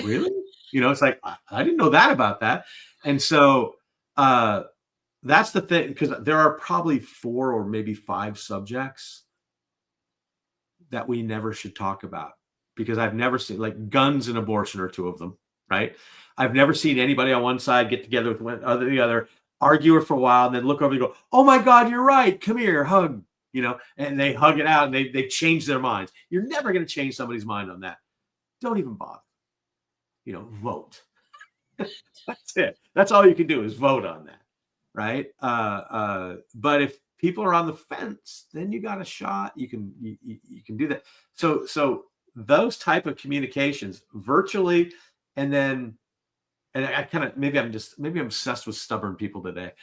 Speaker 1: really? It's like, I didn't know that about that. And so that's the thing, because there are probably 4 or maybe 5 subjects that we never should talk about, because I've never seen, like, guns and abortion are 2 of them, right? I've never seen anybody on one side get together with the other, argue it for a while, and then look over and go, oh my God, you're right. Come here, hug, and they hug it out and they change their minds. You're never going to change somebody's mind on that. Don't even bother. Vote. That's it. That's all you can do is vote on that. Right. But if people are on the fence, then you got a shot. You can do that. So those type of communications virtually, and I kind of, maybe I'm obsessed with stubborn people today.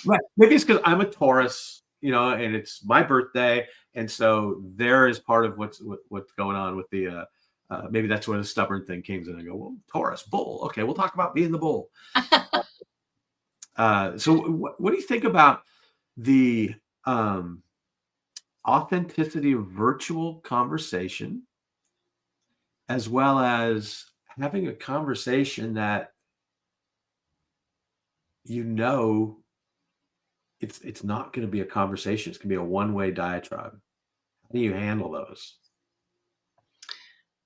Speaker 1: Right. Maybe it's because I'm a Taurus, and it's my birthday, and so there is part of what's going on with the. Maybe that's where the stubborn thing came in. I go, well, Taurus, bull. Okay, we'll talk about being the bull. So what do you think about the authenticity of virtual conversation, as well as having a conversation that it's not going to be a conversation, it's going to be a one-way diatribe? How do you handle those?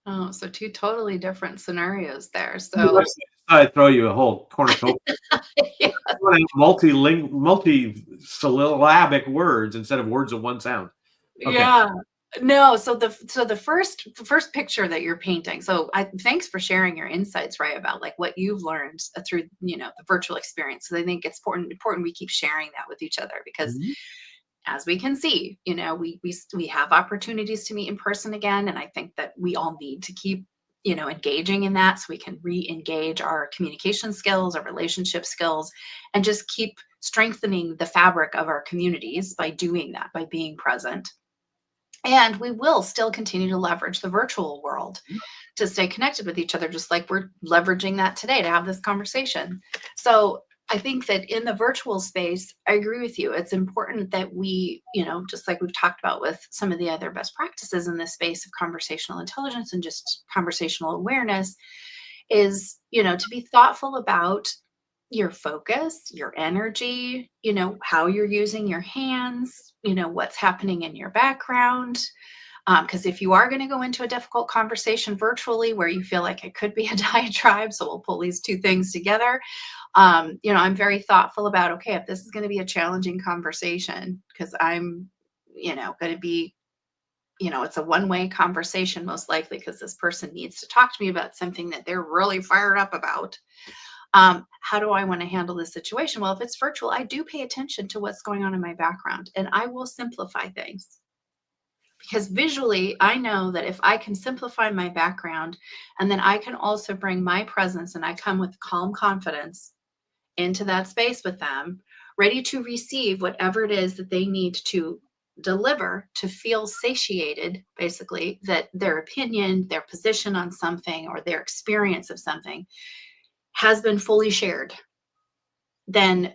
Speaker 2: Oh, so 2 totally different scenarios there. So
Speaker 1: I throw you a whole cornucopia.
Speaker 2: yeah.
Speaker 1: Multi-syllabic words instead of words of one sound. Okay.
Speaker 2: Yeah. No, so the first picture that you're painting. So thanks for sharing your insights, right, about like what you've learned through, the virtual experience. So I think it's important we keep sharing that with each other, because
Speaker 1: Mhm.
Speaker 2: as we can see, we have opportunities to meet in person again. And I think that we all need to keep, engaging in that, so we can re-engage our communication skills, our relationship skills, and just keep strengthening the fabric of our communities by doing that, by being present. And we will still continue to leverage the virtual world to stay connected with each other, just like we're leveraging that today to have this conversation. So I think that in the virtual space, I agree with you. It's important that we, just like we've talked about with some of the other best practices in this space of conversational intelligence and just conversational awareness, is, to be thoughtful about your focus, your energy, how you're using your hands, what's happening in your background. Because if you are going to go into a difficult conversation virtually where you feel like it could be a diatribe, so we'll pull these 2 things together. I'm very thoughtful about, okay, if this is going to be a challenging conversation, because I'm, going to be, it's a one-way conversation most likely, because this person needs to talk to me about something that they're really fired up about. How do I want to handle this situation? Well, if it's virtual, I do pay attention to what's going on in my background, and I will simplify things. Because visually, I know that if I can simplify my background, and then I can also bring my presence, and I come with calm confidence into that space with them, ready to receive whatever it is that they need to deliver, to feel satiated, basically, that their opinion, their position on something, or their experience of something has been fully shared, then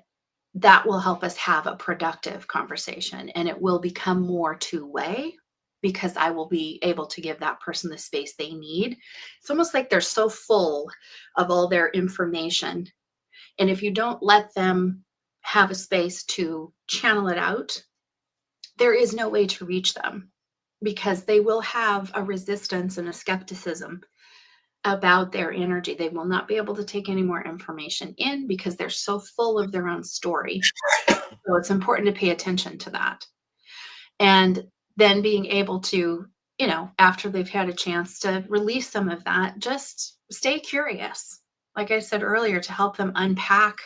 Speaker 2: that will help us have a productive conversation, and it will become more two-way because I will be able to give that person the space they need. It's almost like they're so full of all their information. And if you don't let them have a space to channel it out, there is no way to reach them, because they will have a resistance and a skepticism about their energy. They will not be able to take any more information in because they're so full of their own story. So it's important to pay attention to that. And then being able to, after they've had a chance to release some of that, just stay curious. Like I said earlier, to help them unpack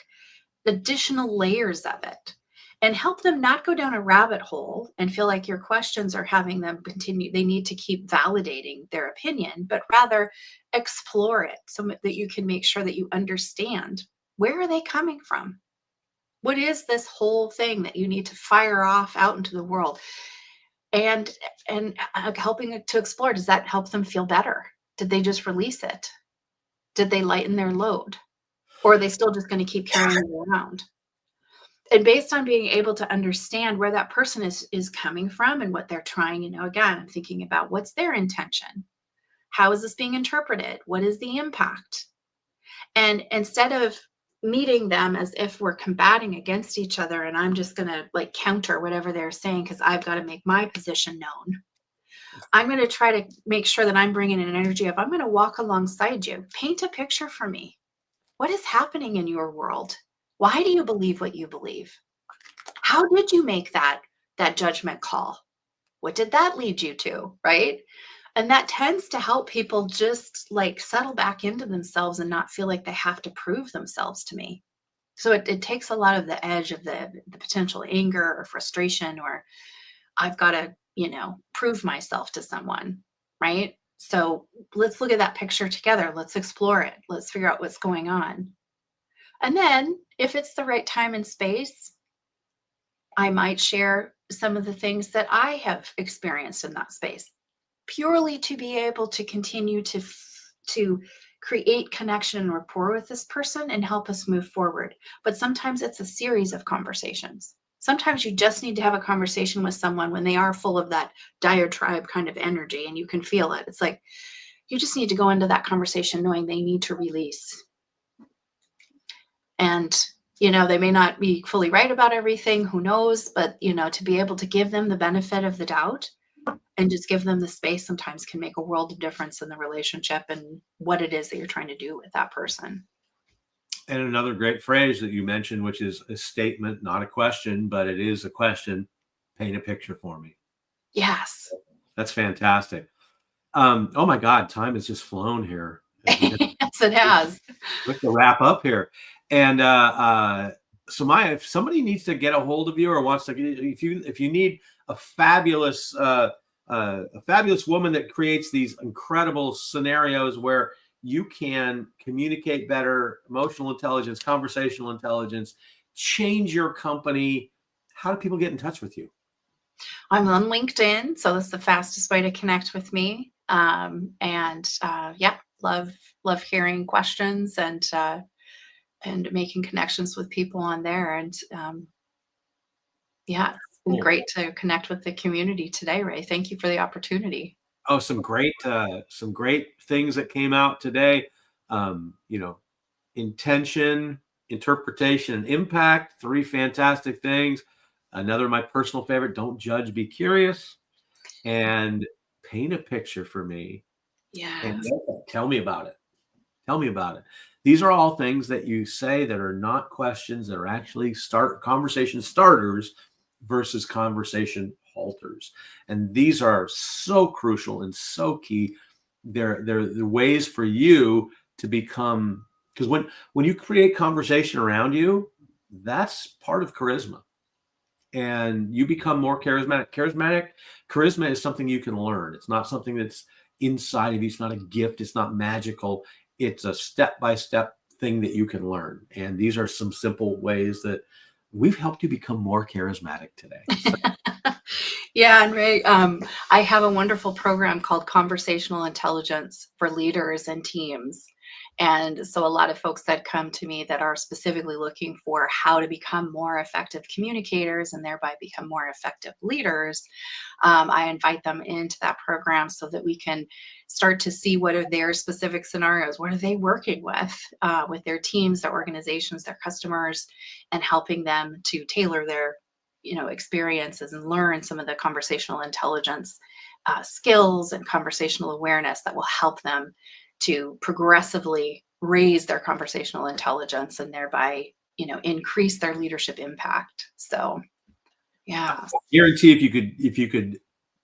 Speaker 2: additional layers of it and help them not go down a rabbit hole and feel like your questions are having them continue. They need to keep validating their opinion, but rather explore it so that you can make sure that you understand, where are they coming from? What is this whole thing that you need to fire off out into the world? And helping to explore, does that help them feel better? Did they just release it? Did they lighten their load? Or are they still just going to keep carrying it around? And based on being able to understand where that person is coming from and what they're trying, again, I'm thinking about, what's their intention? How is this being interpreted? What is the impact? And instead of meeting them as if we're combating against each other and I'm just going to like counter whatever they're saying because I've got to make my position known, I'm going to try to make sure that I'm bringing an energy of, I'm going to walk alongside you. Paint a picture for me. What is happening in your world? Why do you believe what you believe? How did you make that judgment call? What did that lead you to, right? And that tends to help people just like settle back into themselves and not feel like they have to prove themselves to me. So it takes a lot of the edge of the potential anger or frustration, or I've got to, prove myself to someone, right? So let's look at that picture together. Let's explore it. Let's figure out what's going on. And then if it's the right time and space, I might share some of the things that I have experienced in that space, purely to be able to continue to create connection and rapport with this person and help us move forward. But sometimes it's a series of conversations. Sometimes you just need to have a conversation with someone when they are full of that diatribe kind of energy and you can feel it. It's like you just need to go into that conversation knowing they need to release. And, they may not be fully right about everything, who knows, but, to be able to give them the benefit of the doubt and just give them the space sometimes can make a world of difference in the relationship and what it is that you're trying to do with that person.
Speaker 1: And another great phrase that you mentioned, which is a statement, not a question, but it is a question. Paint a picture for me.
Speaker 2: Yes.
Speaker 1: That's fantastic. Oh my God, time has just flown here.
Speaker 2: Yes, it has.
Speaker 1: We have to wrap up here. And Samia, if somebody needs to get a hold of you or wants to, if you need a fabulous woman that creates these incredible scenarios where you can communicate better, emotional intelligence, conversational intelligence, change your company, how do people get in touch with you?
Speaker 2: I'm on LinkedIn, so that's the fastest way to connect with me. Love hearing questions and making connections with people on there. And it's been great to connect with the community today, Ray. Thank you for the opportunity.
Speaker 1: Oh, some great things that came out today. Intention, interpretation, and impact. 3 fantastic things. Another, my personal favorite, don't judge, be curious, and paint a picture for me.
Speaker 2: Yeah.
Speaker 1: And tell me about it. Tell me about it. These are all things that you say that are not questions, that are actually conversation starters versus conversation halters. And these are so crucial and so key. They're the ways for you to become, because when you create conversation around you, that's part of charisma. And you become more charismatic. Charisma is something you can learn. It's not something that's inside of you. It's not a gift. It's not magical. It's a step-by-step thing that you can learn. And these are some simple ways that we've helped you become more charismatic today.
Speaker 2: Yeah, and Ray, I have a wonderful program called Conversational Intelligence for Leaders and Teams. And so a lot of folks that come to me that are specifically looking for how to become more effective communicators and thereby become more effective leaders, I invite them into that program so that we can start to see what are their specific scenarios, what are they working with their teams, their organizations, their customers, and helping them to tailor their experiences and learn some of the conversational intelligence skills and conversational awareness that will help them to progressively raise their conversational intelligence and thereby increase their leadership impact. So yeah.
Speaker 1: I guarantee if you could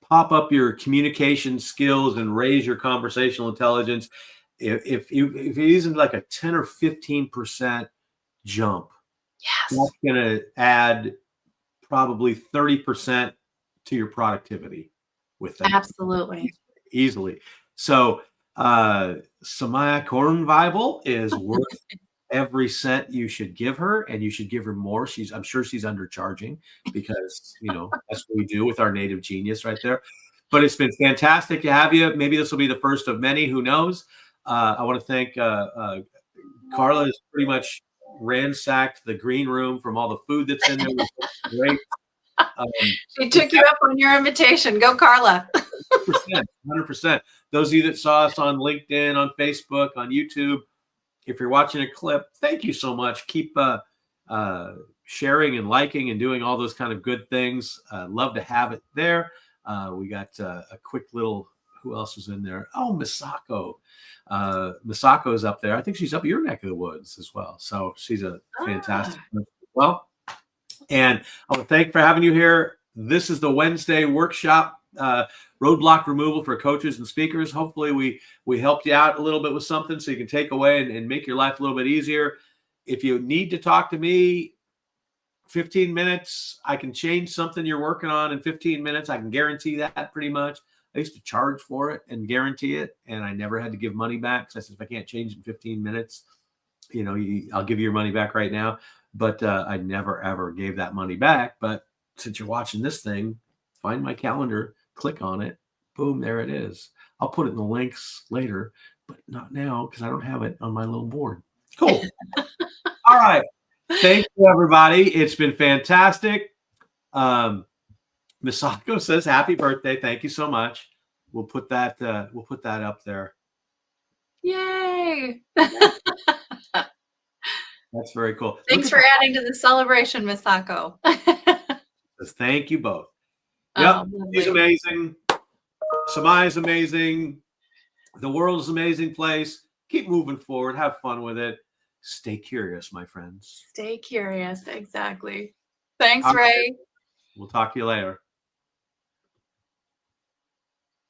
Speaker 1: pop up your communication skills and raise your conversational intelligence, if it isn't like a 10 or 15% jump,
Speaker 2: Yes.
Speaker 1: that's going to add probably 30% to your productivity with that.
Speaker 2: Absolutely.
Speaker 1: Easily. So Samia Kornweibel is worth every cent you should give her, and you should give her more. I'm sure she's undercharging because that's what we do with our native genius right there. But it's been fantastic to have you. Maybe this will be the first of many. Who knows? I want to thank Carla. Has pretty much ransacked the green room from all the food that's in there. Great.
Speaker 2: She took you up on your invitation. Go, Carla.
Speaker 1: 100%. Those of you that saw us on LinkedIn, on Facebook, on YouTube, if you're watching a clip, thank you so much. Keep sharing and liking and doing all those kind of good things. Love to have it there. We got a quick little, who else is in there? Oh, Misako. Misako's up there. I think she's up your neck of the woods as well. So she's a fantastic person as well. And I want to thank for having you here. This is the Wednesday workshop, roadblock removal for coaches and speakers. Hopefully we helped you out a little bit with something so you can take away and make your life a little bit easier. If you need to talk to me, 15 minutes, I can change something you're working on in 15 minutes. I can guarantee that pretty much. I used to charge for it and guarantee it, and I never had to give money back. So I said, if I can't change in 15 minutes, I'll give you your money back right now. But I never, ever gave that money back. But since you're watching this thing, find my calendar, click on it. Boom, there it is. I'll put it in the links later, but not now because I don't have it on my little board. Cool. All right. Thank you, everybody. It's been fantastic. Misako says, happy birthday. Thank you so much. We'll put that up there.
Speaker 2: Yay.
Speaker 1: That's very cool.
Speaker 2: Thanks for adding to the celebration, Misako.
Speaker 1: Thank you both. Yep, she's amazing. Samia is amazing. The world is an amazing place. Keep moving forward. Have fun with it. Stay curious, my friends.
Speaker 2: Stay curious. Exactly. Thanks, Ray.
Speaker 1: We'll talk to you later.